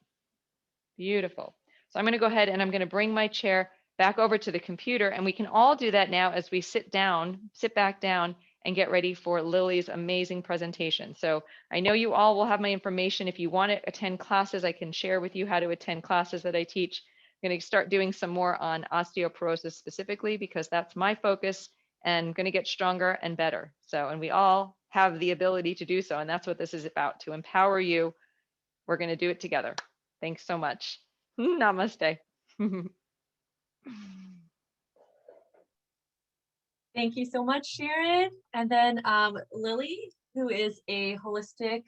Beautiful. So I'm going to go ahead and I'm going to bring my chair back over to the computer, and we can all do that now as we sit back down and get ready for Lily's amazing presentation. So I know you all will have my information. If you want to attend classes, I can share with you how to attend classes that I teach. I'm going to start doing some more on osteoporosis specifically because that's my focus, and going to get stronger and better. So, and we all have the ability to do so, and that's what this is about, to empower you. We're going to do it together. Thanks so much. Namaste. Thank you so much, Sharon. And then Lilly, who is a holistic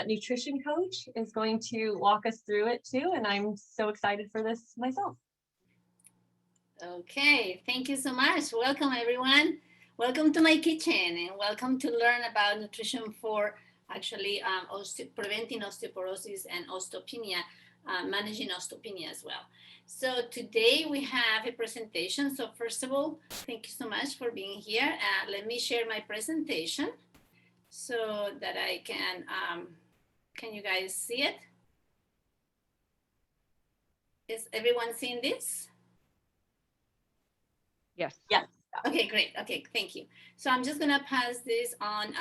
nutrition coach, is going to walk us through it too. And I'm so excited for this myself. Okay, thank you so much. Welcome, everyone. Welcome to my kitchen, and welcome to learn about nutrition for actually preventing osteoporosis and osteopenia, managing osteopenia as well. So today we have a presentation. So first of all, thank you so much for being here. Let me share my presentation so that I can you guys see it? Is everyone seeing this? Yes. Yes. Okay, great. Okay, thank you. So I'm just gonna pass this on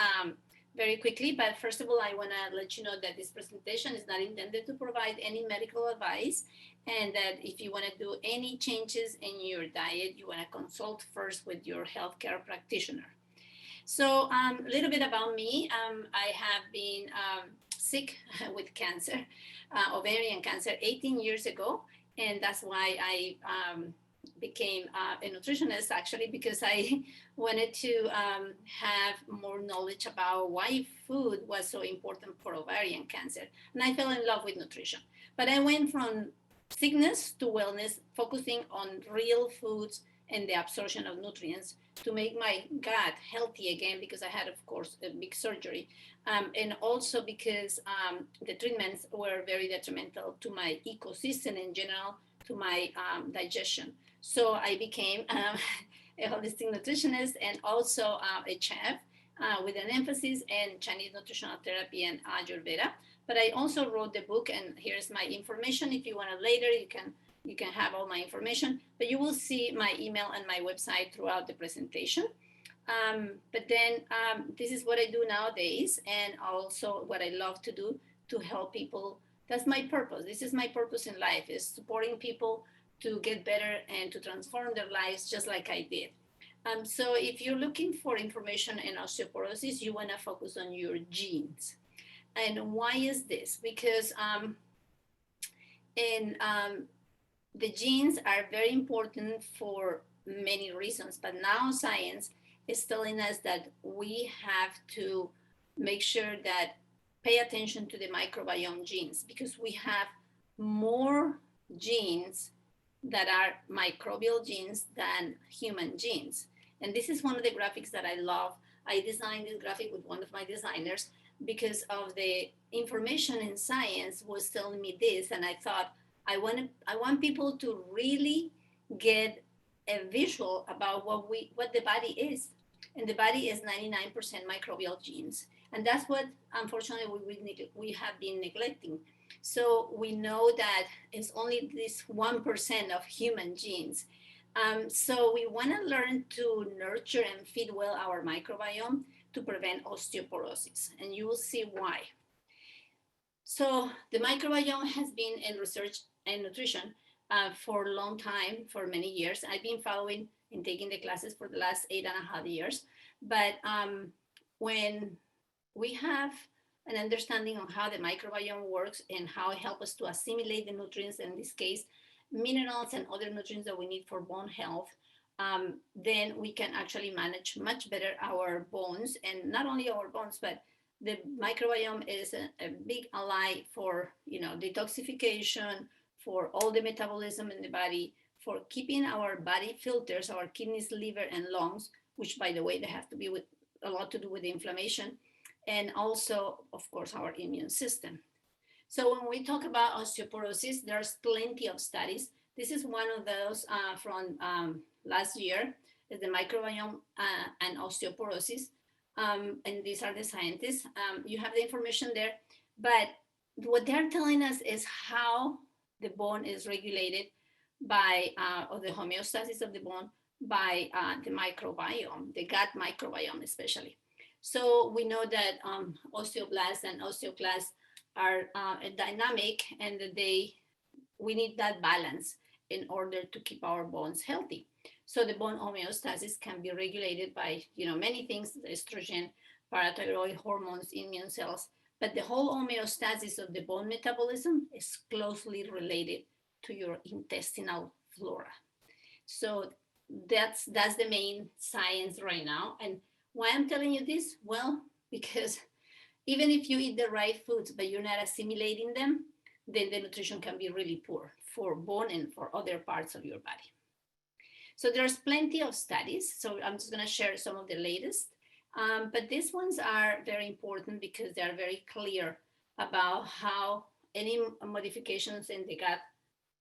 very quickly, but first of all, I wanna let you know that this presentation is not intended to provide any medical advice, and that if you wanna do any changes in your diet, you wanna consult first with your healthcare practitioner. So a little bit about me. I have been sick with cancer, ovarian cancer, 18 years ago, and that's why I became a nutritionist, actually, because I wanted to have more knowledge about why food was so important for ovarian cancer. And I fell in love with nutrition. But I went from sickness to wellness, focusing on real foods and the absorption of nutrients to make my gut healthy again, because I had, of course, a big surgery. And also because the treatments were very detrimental to my ecosystem in general, to my digestion. So I became a holistic nutritionist and also a chef with an emphasis in Chinese nutritional therapy and Ayurveda. But I also wrote the book, and here's my information. If you want it later, you can have all my information. But you will see my email and my website throughout the presentation. But then this is what I do nowadays, and also what I love to do to help people. That's my purpose. This is my purpose in life, is supporting people to get better and to transform their lives just like I did. So if you're looking for information in osteoporosis, you want to focus on your genes. And why is this? Because the genes are very important for many reasons, but now science is telling us that we have to make sure that pay attention to the microbiome genes, because we have more genes that are microbial genes than human genes. And this is one of the graphics that I love. I designed this graphic with one of my designers because of the information in science was telling me this, and I thought I want people to really get a visual about what the body is. And the body is 99% microbial genes. And that's what, unfortunately, we have been neglecting. So we know that it's only this 1% of human genes. So we want to learn to nurture and feed well our microbiome to prevent osteoporosis. And you will see why. So the microbiome has been in research and nutrition for a long time, for many years. I've been following and taking the classes for the last 8.5 years. But when we have an understanding of how the microbiome works and how it helps us to assimilate the nutrients, in this case, minerals and other nutrients that we need for bone health, then we can actually manage much better our bones, and not only our bones, but the microbiome is a big ally for, detoxification, for all the metabolism in the body, for keeping our body filters, our kidneys, liver, and lungs, which, by the way, they have to be with a lot to do with the inflammation, and also, of course, our immune system. So when we talk about osteoporosis, there's plenty of studies. This is one of those from last year, is the microbiome and osteoporosis. And these are the scientists. You have the information there, but what they're telling us is how the bone is regulated by, or the homeostasis of the bone by the microbiome, the gut microbiome especially. So we know that osteoblasts and osteoclasts are dynamic, and that we need that balance in order to keep our bones healthy. So the bone homeostasis can be regulated by, many things: estrogen, parathyroid hormones, immune cells. But the whole homeostasis of the bone metabolism is closely related to your intestinal flora. So that's the main science right now. And why I'm telling you this? Well, because even if you eat the right foods, but you're not assimilating them, then the nutrition can be really poor for bone and for other parts of your body. So there's plenty of studies. So I'm just going to share some of the latest. But these ones are very important because they are very clear about how any modifications in the gut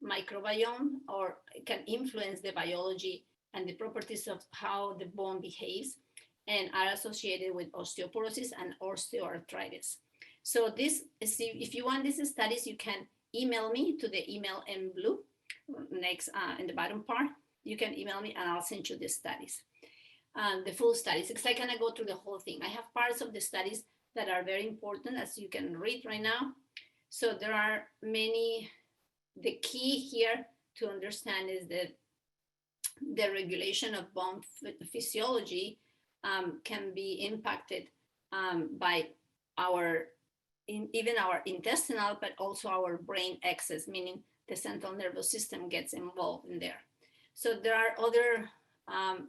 microbiome or can influence the biology and the properties of how the bone behaves, and are associated with osteoporosis and osteoarthritis. So this is, if you want these studies, you can email me to the email in blue next in the bottom part. You can email me and I'll send you the studies, the full studies, because I cannot go through the whole thing. I have parts of the studies that are very important, as you can read right now. So there are many. The key here to understand is that the regulation of bone physiology can be impacted by even our intestinal, but also our brain axis, meaning the central nervous system gets involved in there. So there are other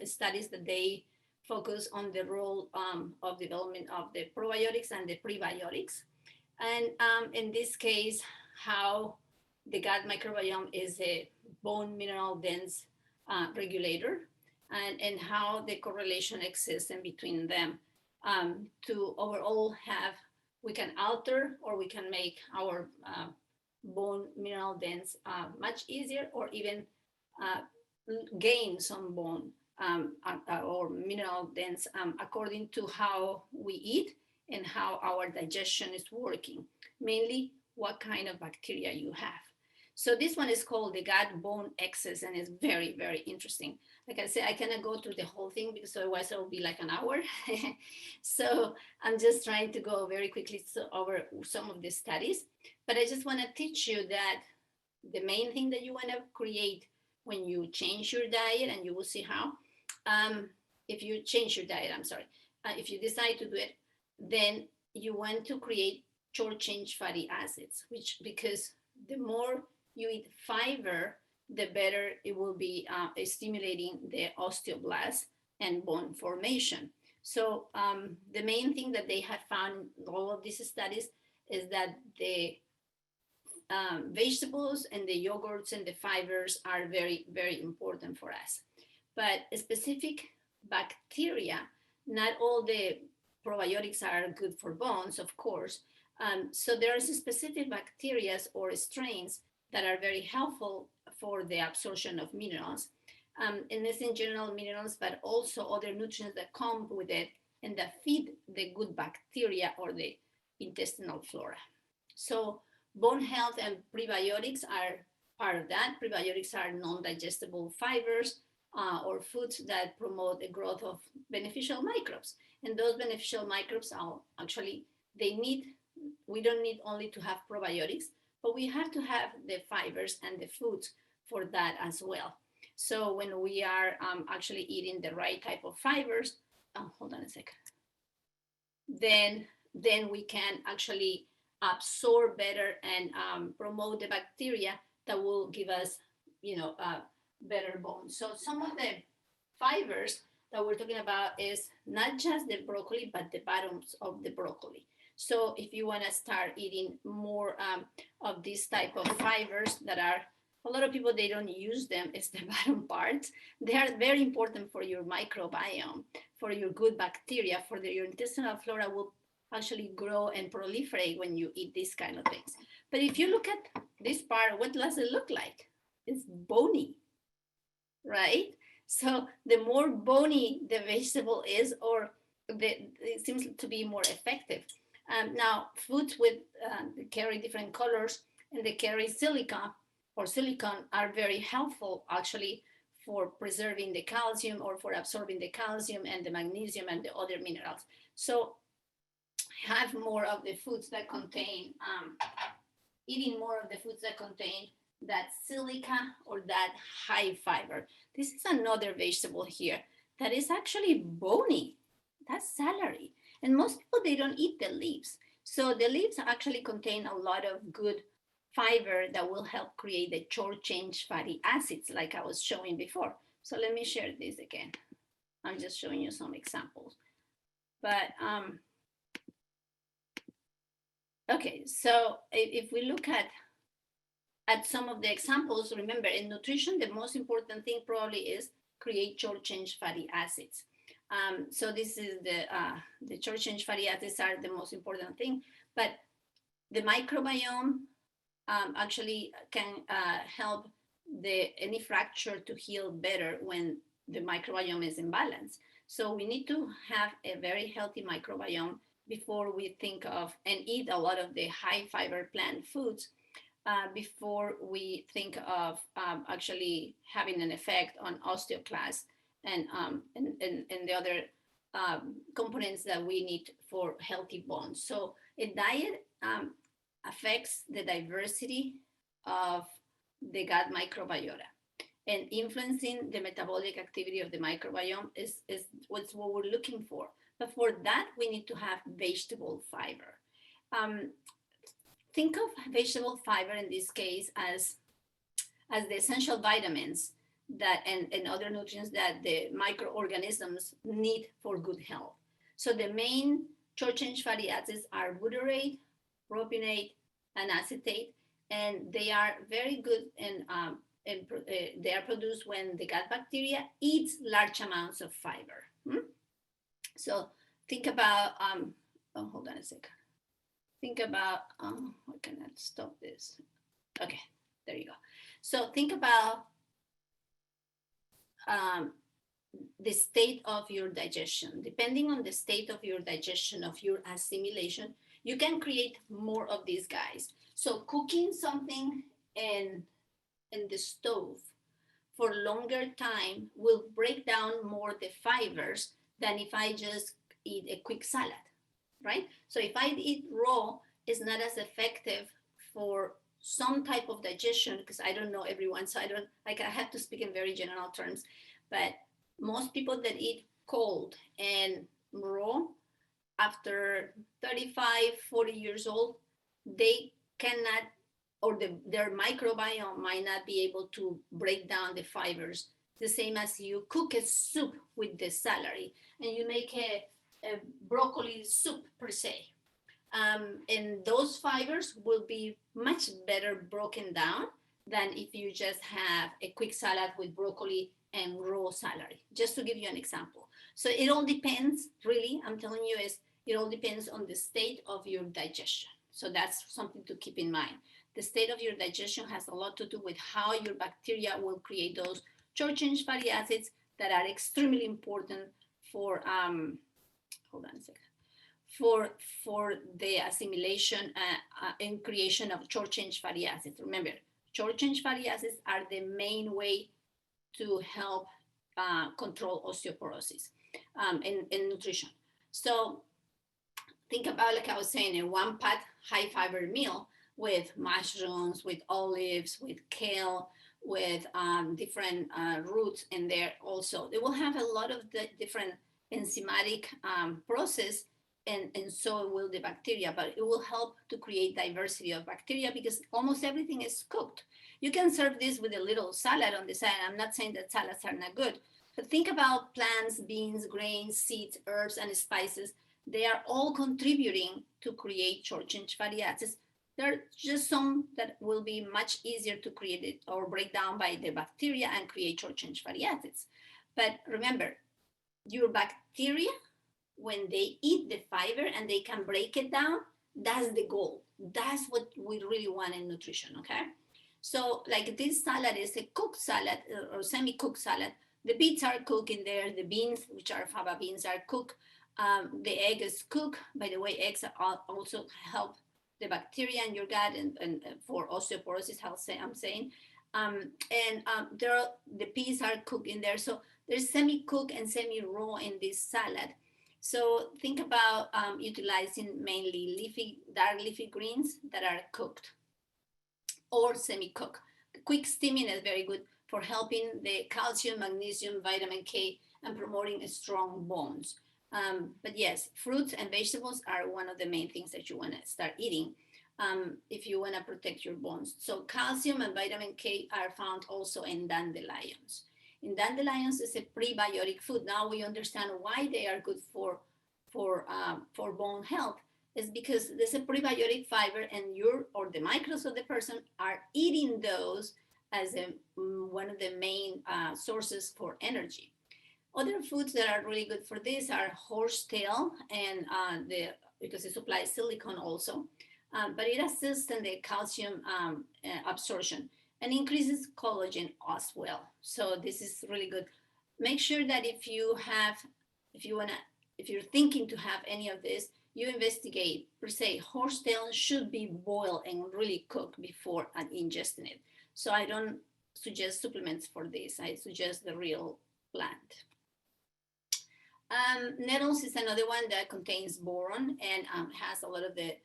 studies that they focus on the role of development of the probiotics and the prebiotics. And in this case, how the gut microbiome is a bone mineral dense regulator, and how the correlation exists in between them to overall have, we can alter or we can make our bone mineral dense much easier, or even gain some bone or mineral dense according to how we eat and how our digestion is working, mainly what kind of bacteria you have. So this one is called the gut bone axis, and it's very, very interesting. Like I said, I cannot go through the whole thing because otherwise it will be like an hour. So I'm just trying to go very quickly over some of the studies. But I just want to teach you that the main thing that you want to create when you change your diet, and you will see how, if you change your diet, if you decide to do it, then you want to create short chain fatty acids, because the more you eat fiber, the better it will be stimulating the osteoblast and bone formation. So the main thing that they have found in all of these studies is that the vegetables and the yogurts and the fibers are very, very important for us. But specific bacteria, not all the probiotics are good for bones, of course. So there are specific bacteria or strains that are very helpful for the absorption of minerals. And this in general minerals, but also other nutrients that come with it and that feed the good bacteria or the intestinal flora. So bone health and prebiotics are part of that. Prebiotics are non-digestible fibers or foods that promote the growth of beneficial microbes. And those beneficial microbes are actually, we don't need only to have probiotics, but we have to have the fibers and the foods for that as well. So when we are actually eating the right type of fibers, hold on a second, then we can actually absorb better and promote the bacteria that will give us better bones. So some of the fibers that we're talking about is not just the broccoli, but the bottoms of the broccoli. So if you want to start eating more of these type of fibers that are, a lot of people, they don't use them, it's the bottom parts. They are very important for your microbiome, for your good bacteria, for your intestinal flora will actually grow and proliferate when you eat these kind of things. But if you look at this part, what does it look like? It's bony, right? So the more bony the vegetable is, it seems to be more effective. Now, foods with they carry different colors and they carry silica or silicon are very helpful actually for preserving the calcium or for absorbing the calcium and the magnesium and the other minerals. So have more of the foods that contain, eating more of the foods that contain that silica or that high fiber. This is another vegetable here that is actually bony. That's celery. And most people, they don't eat the leaves. So the leaves actually contain a lot of good fiber that will help create the short chain fatty acids like I was showing before. So let me share this again. I'm just showing you some examples. But okay, so if we look at some of the examples, remember in nutrition, the most important thing probably is create short chain fatty acids. So this is the short chain fatty acids are the most important thing, but the microbiome actually can help any fracture to heal better when the microbiome is in balance. So we need to have a very healthy microbiome before we think of and eat a lot of the high fiber plant foods before we think of actually having an effect on osteoclast and the other components that we need for healthy bones. So a diet affects the diversity of the gut microbiota, and influencing the metabolic activity of the microbiome is what we're looking for. But for that, we need to have vegetable fiber. Think of vegetable fiber in this case as the essential vitamins that and other nutrients that the microorganisms need for good health. So the main short chain fatty acids are butyrate, propionate, and acetate, and they are very good and they are produced when the gut bacteria eats large amounts of fiber. So think about, hold on a second. Think about, I cannot stop this. Okay, there you go. So think about the state of your digestion. Depending on the state of your digestion, of your assimilation, you can create more of these guys. So cooking something in the stove for longer time will break down more the fibers than if I just eat a quick salad, right? So if I eat raw, it's not as effective for some type of digestion, because I don't know everyone, so I have to speak in very general terms, but most people that eat cold and raw after 35, 40 years old, they cannot, or their microbiome might not be able to break down the fibers, the same as you cook a soup with the celery and you make a broccoli soup per se. And those fibers will be much better broken down than if you just have a quick salad with broccoli and raw celery, just to give you an example. So it all depends, really, I'm telling you, it all depends on the state of your digestion. So that's something to keep in mind. The state of your digestion has a lot to do with how your bacteria will create those short chain fatty acids that are extremely important for, hold on a second, for the assimilation and creation of short chain fatty acids. Remember, short chain fatty acids are the main way to help control osteoporosis in nutrition. So think about, like I was saying, a one pot high fiber meal with mushrooms, with olives, with kale, with different roots in there also. They will have a lot of the different enzymatic process and so will the bacteria, but it will help to create diversity of bacteria because almost everything is cooked. You can serve this with a little salad on the side. I'm not saying that salads are not good, but think about plants, beans, grains, seeds, herbs, and spices. They are all contributing to create short-chain fatty acids. There are just some that will be much easier to create it or break down by the bacteria and create short-chain fatty acids. But remember, your bacteria, when they eat the fiber and they can break it down, that's the goal. That's what we really want in nutrition, okay? So like this salad is a cooked salad or semi-cooked salad. The beets are cooked in there. The beans, which are fava beans, are cooked. The egg is cooked. By the way, eggs also help the bacteria in your gut and for osteoporosis, I'm saying. The peas are cooked in there. So there's semi-cooked and semi-raw in this salad. So think about utilizing mainly dark leafy greens that are cooked or semi-cooked. Quick steaming is very good for helping the calcium, magnesium, vitamin K, and promoting strong bones. But yes, fruits and vegetables are one of the main things that you want to start eating if you want to protect your bones. So calcium and vitamin K are found also in dandelions. In dandelions is a prebiotic food. Now we understand why they are good for bone health. Is because there's a prebiotic fiber, and the microbes of the person are eating those as one of the main sources for energy. Other foods that are really good for this are horsetail, and because it supplies silicon also, but it assists in the calcium absorption and increases collagen as well. So this is really good. Make sure that if you're thinking to have any of this, you investigate. Per se, horsetail should be boiled and really cooked before ingesting it. So I don't suggest supplements for this. I suggest the real plant. Nettles is another one that contains boron and has a lot of the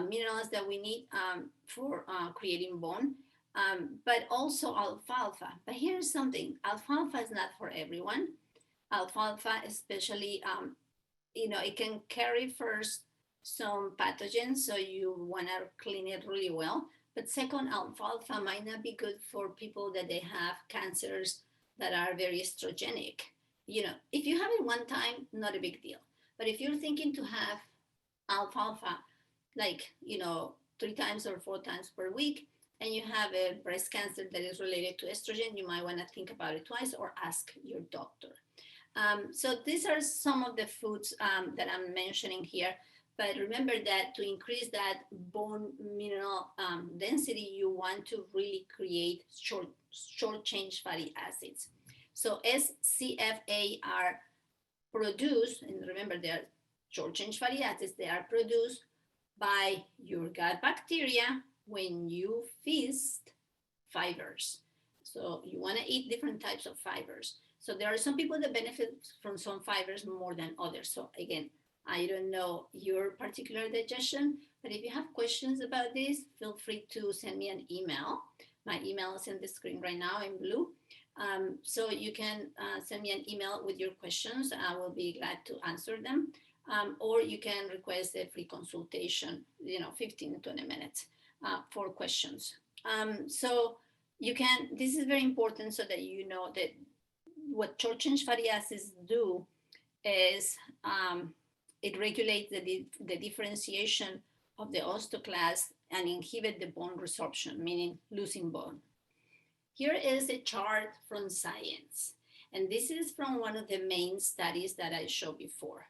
minerals that we need for creating bone. But also alfalfa. But here's something, alfalfa is not for everyone. Alfalfa, especially, it can carry first some pathogens, so you want to clean it really well. But second, alfalfa might not be good for people that they have cancers that are very estrogenic. If you have it one time, not a big deal. But if you're thinking to have alfalfa, 3 times or 4 times per week, and you have a breast cancer that is related to estrogen, you might want to think about it twice or ask your doctor. So these are some of the foods that I'm mentioning here. But remember that to increase that bone mineral density, you want to really create short-chain fatty acids. So SCFA are produced, and remember they are short-chain fatty acids, they are produced by your gut bacteria when you feast fibers. So you want to eat different types of fibers. So there are some people that benefit from some fibers more than others. So again, I don't know your particular digestion, but if you have questions about this, feel free to send me an email. My email is in the screen right now in blue. So you can send me an email with your questions. I will be glad to answer them. Or you can request a free consultation, 15 to 20 minutes for questions. So you can, this is very important so that you know that what short-chain fatty acids do is it regulates the differentiation of the osteoclast and inhibit the bone resorption, meaning losing bone. Here is a chart from Science, and this is from one of the main studies that I showed before.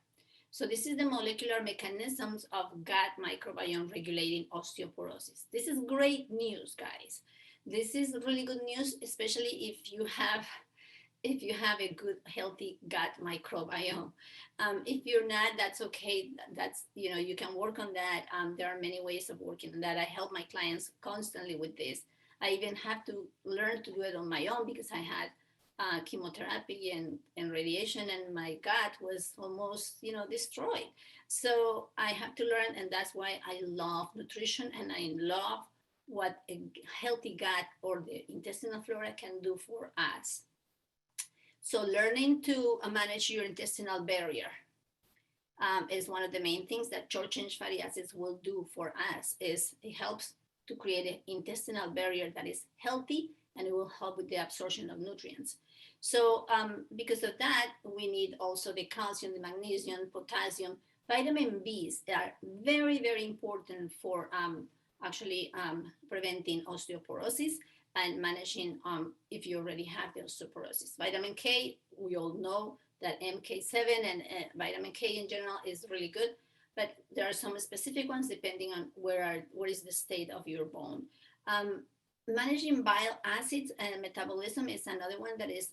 So this is the molecular mechanisms of gut microbiome regulating osteoporosis. This is great news, guys. This is really good news, especially if you have a good, healthy gut microbiome. If you're not, that's okay. That's, you can work on that. There are many ways of working on that. I help my clients constantly with this. I even have to learn to do it on my own because I had chemotherapy and radiation, and my gut was almost, destroyed. So I have to learn, and that's why I love nutrition, and I love what a healthy gut or the intestinal flora can do for us. So learning to manage your intestinal barrier. is one of the main things that short-chain fatty acids will do for us. Is it helps to create an intestinal barrier that is healthy, and it will help with the absorption of nutrients. So because of that, we need also the calcium, the magnesium, potassium, vitamin Bs that are very, very important for preventing osteoporosis and managing if you already have the osteoporosis. Vitamin K, we all know that MK7 and vitamin K in general is really good, but there are some specific ones depending on where is the state of your bone. Managing bile acids and metabolism is another one that is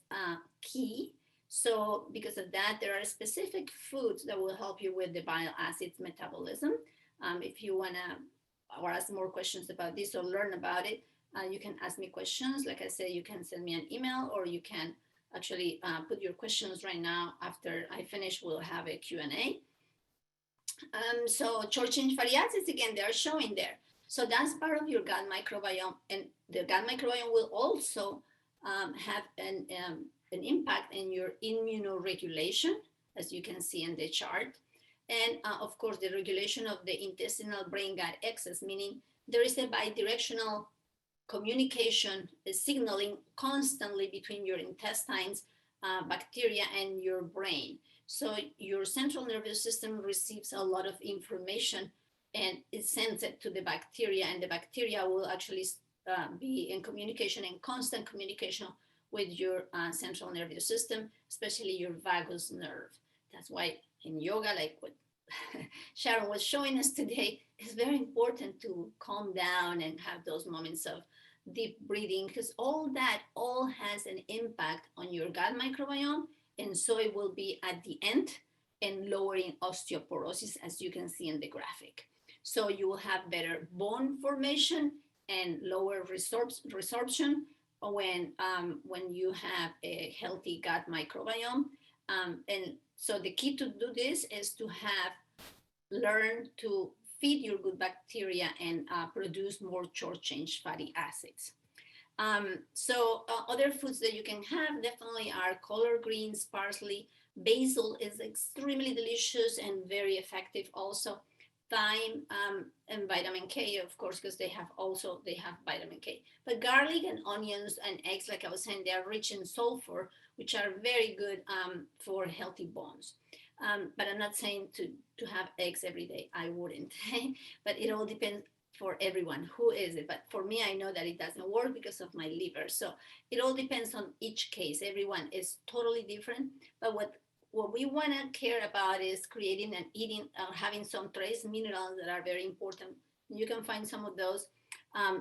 key. So because of that, there are specific foods that will help you with the bile acids metabolism. If you want to or ask more questions about this or learn about it, you can ask me questions. Like I said, you can send me an email, or you can actually put your questions right now. After I finish, we'll have a Q&A. So short-chain fatty acids, again, they're showing there. So that's part of your gut microbiome, and the gut microbiome will also have an impact in your immunoregulation, as you can see in the chart. And of course, the regulation of the intestinal brain-gut axis, meaning there is a bidirectional communication, signaling constantly between your intestines, bacteria, and your brain. So your central nervous system receives a lot of information, and it sends it to the bacteria, and the bacteria will actually be in communication, in constant communication with your central nervous system, especially your vagus nerve. That's why in yoga, like what Sharon was showing us today, it's very important to calm down and have those moments of deep breathing, because all that has an impact on your gut microbiome, and so it will be at the end in lowering osteoporosis, as you can see in the graphic. So you will have better bone formation and lower resorption when you have a healthy gut microbiome. And so the key to do this is to learn to feed your good bacteria and produce more short-chain fatty acids. So other foods that you can have definitely are collard greens, parsley. Basil is extremely delicious and very effective also. Thyme and vitamin K, of course, because they have vitamin K. But garlic and onions and eggs, like I was saying, they are rich in sulfur, which are very good for healthy bones. But I'm not saying to have eggs every day. I wouldn't. But it all depends for everyone. Who is it? But for me, I know that it doesn't work because of my liver. So it all depends on each case. Everyone is totally different. But what we want to care about is creating and eating, having some trace minerals that are very important. You can find some of those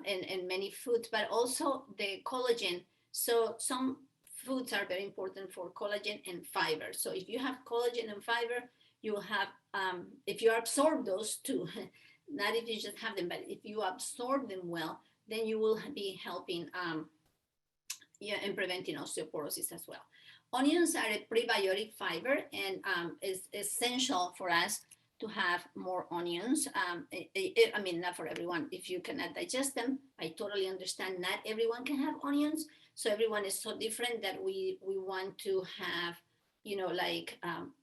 in many foods, but also the collagen. So some foods are very important for collagen and fiber. So if you have collagen and fiber, you will have, if you absorb those two, not if you just have them, but if you absorb them well, then you will be helping in preventing osteoporosis as well. Onions are a prebiotic fiber, and is essential for us to have more onions. I mean, not for everyone. If you cannot digest them, I totally understand. Not everyone can have onions. So everyone is so different that we want to have,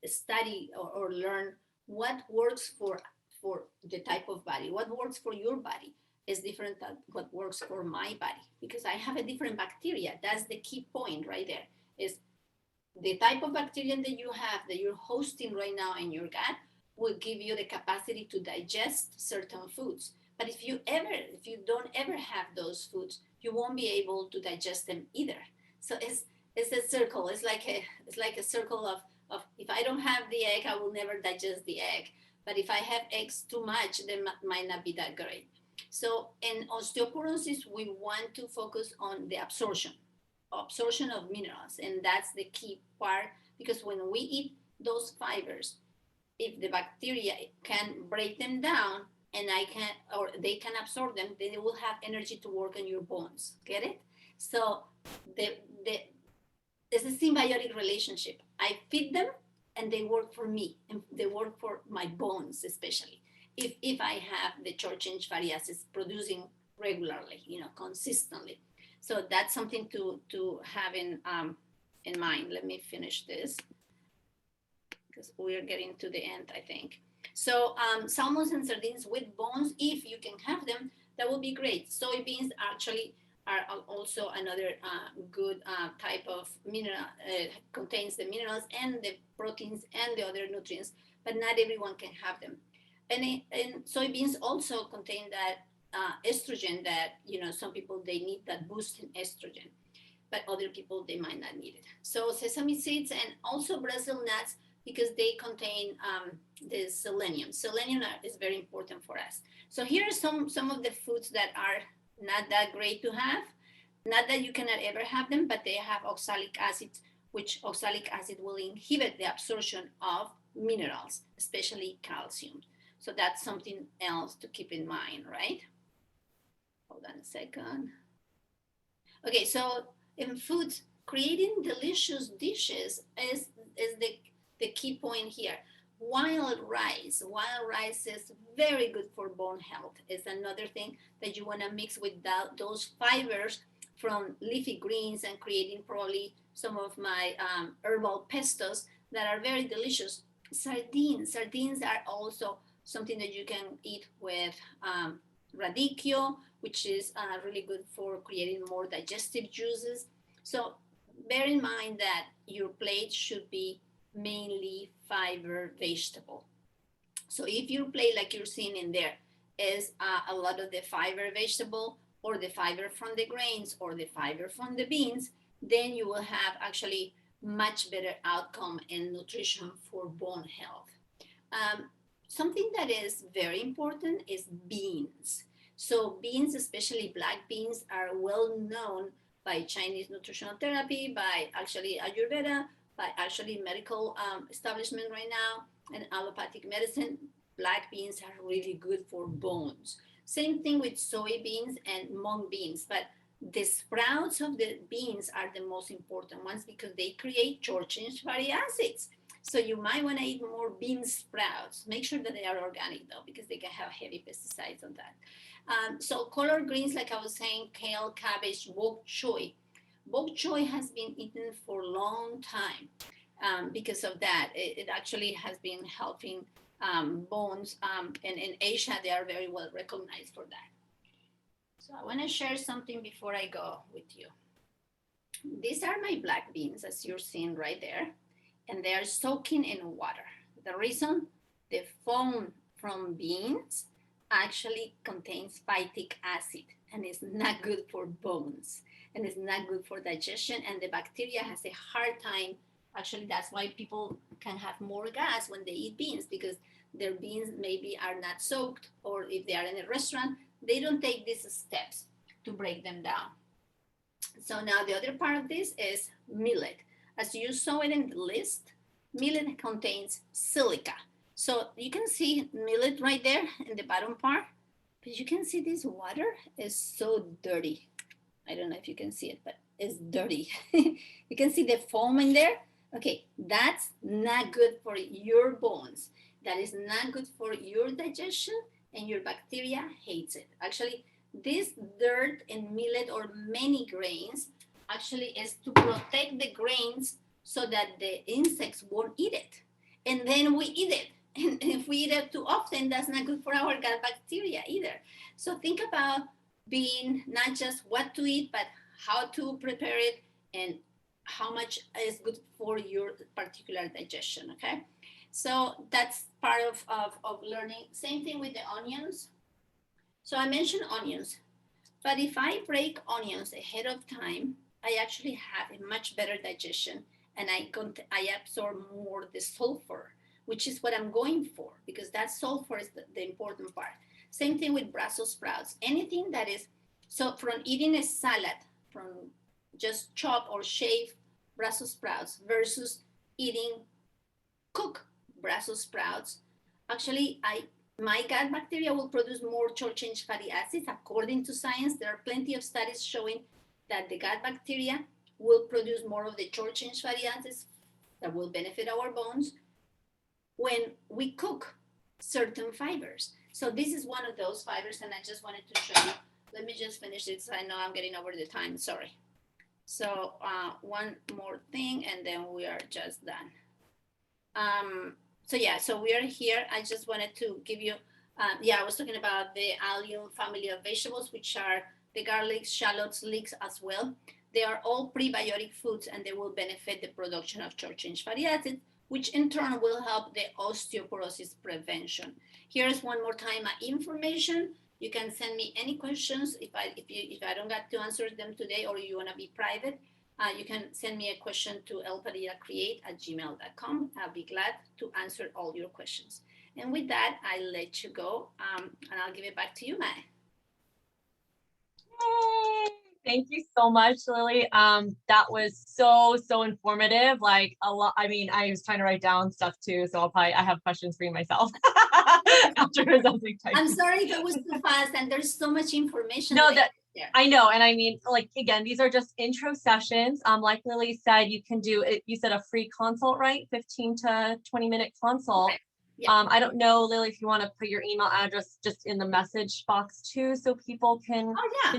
study or learn what works for the type of body. What works for your body is different than what works for my body, because I have a different bacteria. That's the key point right there, is the type of bacteria that you have, that you're hosting right now in your gut, will give you the capacity to digest certain foods. But if you don't ever have those foods, you won't be able to digest them either. So it's a circle. It's like a circle of if I don't have the egg, I will never digest the egg. But if I have eggs too much, they might not be that great. So in osteoporosis, we want to focus on the absorption of minerals, and that's the key part, because when we eat those fibers, if the bacteria can break them down and they can absorb them, then they will have energy to work on your bones. Get it? So it's a symbiotic relationship. I feed them and they work for me, and they work for my bones, especially if I have the short-chain fatty acids producing regularly, consistently. So that's something to have in mind. Let me finish this. because we're getting to the end, I think. So salmons and sardines with bones, if you can have them, that would be great. Soybeans actually are also another good type of mineral, contains the minerals and the proteins and the other nutrients, but not everyone can have them. And soybeans also contain that estrogen that, some people, they need that boost in estrogen, but other people, they might not need it. So sesame seeds and also Brazil nuts, because they contain the selenium. Selenium is very important for us. So here are some of the foods that are not that great to have. Not that you cannot ever have them, but they have oxalic acid, which oxalic acid will inhibit the absorption of minerals, especially calcium. So that's something else to keep in mind, right? Hold on a second. Okay, so in foods, creating delicious dishes is the key point here. Wild rice is very good for bone health. It's another thing that you want to mix with those fibers from leafy greens, and creating probably some of my herbal pestos that are very delicious. Sardines are also something that you can eat with radicchio, which is really good for creating more digestive juices. So bear in mind that your plate should be mainly fiber vegetable. So if your plate, like you're seeing in there, is a lot of the fiber vegetable, or the fiber from the grains, or the fiber from the beans, then you will have actually much better outcome in nutrition for bone health. Something that is very important is beans. So beans, especially black beans, are well known by Chinese nutritional therapy, by actually Ayurveda, by actually medical establishment right now, and allopathic medicine. Black beans are really good for bones. Same thing with soybeans and mung beans, but the sprouts of the beans are the most important ones, because they create short-chain fatty acids. So you might want to eat more bean sprouts. Make sure that they are organic though, because they can have heavy pesticides on that. So collard greens, like I was saying, kale, cabbage, bok choy. Bok choy has been eaten for a long time because of that. It actually has been helping bones, and in Asia, they are very well recognized for that. So I want to share something before I go with you. These are my black beans, as you're seeing right there, and they are soaking in water. The reason, the foam from beans actually contains phytic acid, and it's not good for bones, and it's not good for digestion, and the bacteria has a hard time. Actually, that's why people can have more gas when they eat beans, because their beans maybe are not soaked, or if they are in a restaurant, they don't take these steps to break them down. So now the other part of this is millet. As you saw it in the list, millet contains silica. So you can see millet right there in the bottom part, but you can see this water is so dirty. I don't know if you can see it, but it's dirty. You can see the foam in there. Okay, that's not good for your bones. That is not good for your digestion, and your bacteria hates it. Actually, this dirt in millet or many grains actually is to protect the grains so that the insects won't eat it. And then we eat it. And if we eat it too often, that's not good for our gut bacteria either. So think about being not just what to eat, but how to prepare it, and how much is good for your particular digestion, okay? So that's part of learning. Same thing with the onions. So I mentioned onions, but if I break onions ahead of time, I actually have a much better digestion, and I absorb more the sulfur, which is what I'm going for, because that sulfur is the important part. Same thing with Brussels sprouts. Anything that is, so from eating a salad, from just chop or shave Brussels sprouts versus eating cooked Brussels sprouts, actually my gut bacteria will produce more short-chain fatty acids. According to science, there are plenty of studies showing that the gut bacteria will produce more of the short-chain fatty acids that will benefit our bones when we cook certain fibers. So this is one of those fibers, and I just wanted to show you. Let me just finish it, so I know I'm getting over the time, sorry. So one more thing, and then we are just done. So yeah, so we are here. I just wanted to give you, I was talking about the allium family of vegetables, which are the garlics, shallots, leeks as well. They are all prebiotic foods and they will benefit the production of short-chain fatty acids, which in turn will help the osteoporosis prevention. Here's one more time information. You can send me any questions if I don't get to answer them today, or you want to be private. You can send me a question to lpadillacreate@gmail.com. I'll be glad to answer all your questions. And with that, I'll let you go, and I'll give it back to you, Mae. Yay! Thank you so much, Lily. That was so informative. Like a lot. I mean, I was trying to write down stuff too, so I have questions for you myself after something. I'm sorry if it was too fast, and there's so much information. No, that I know, and I mean, like again, these are just intro sessions. Like Lily said, you can do it. You said a free consult, right? 15 to 20-minute consult. Okay. Yeah. I don't know, Lily, if you want to put your email address just in the message box too, so people can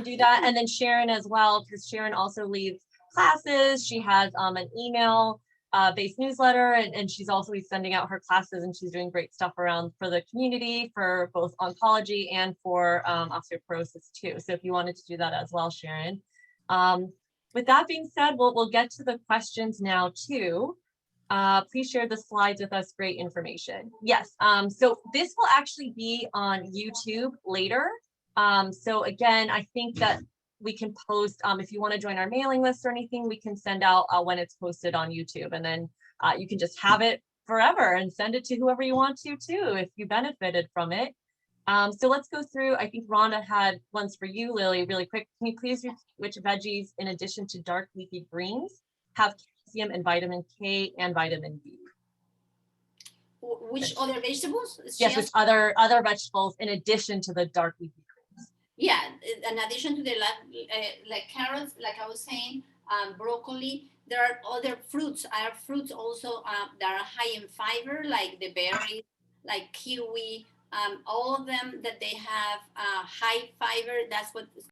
do that. And then Sharon as well, because Sharon also leads classes. She has an email based newsletter, and she's also sending out her classes, and she's doing great stuff around for the community for both oncology and for osteoporosis too. So if you wanted to do that as well, Sharon. With that being said, we'll get to the questions now too. Please share the slides with us. Great information. Yes. So this will actually be on YouTube later. So again, I think that we can post, if you want to join our mailing list or anything, we can send out when it's posted on YouTube, and then you can just have it forever and send it to whoever you want to too, if you benefited from it. So let's go through. I think Rhonda had ones for you, Lily, really quick. Can you please repeat which veggies, in addition to dark leafy greens, have calcium and vitamin K and vitamin B? Which other vegetables? Yes, which other vegetables in addition to the dark leafy greens? Yeah, in addition to the like carrots, like I was saying, broccoli. There are other fruits. I have fruits also that are high in fiber, like the berries, like kiwi. All of them that they have high fiber. That's what is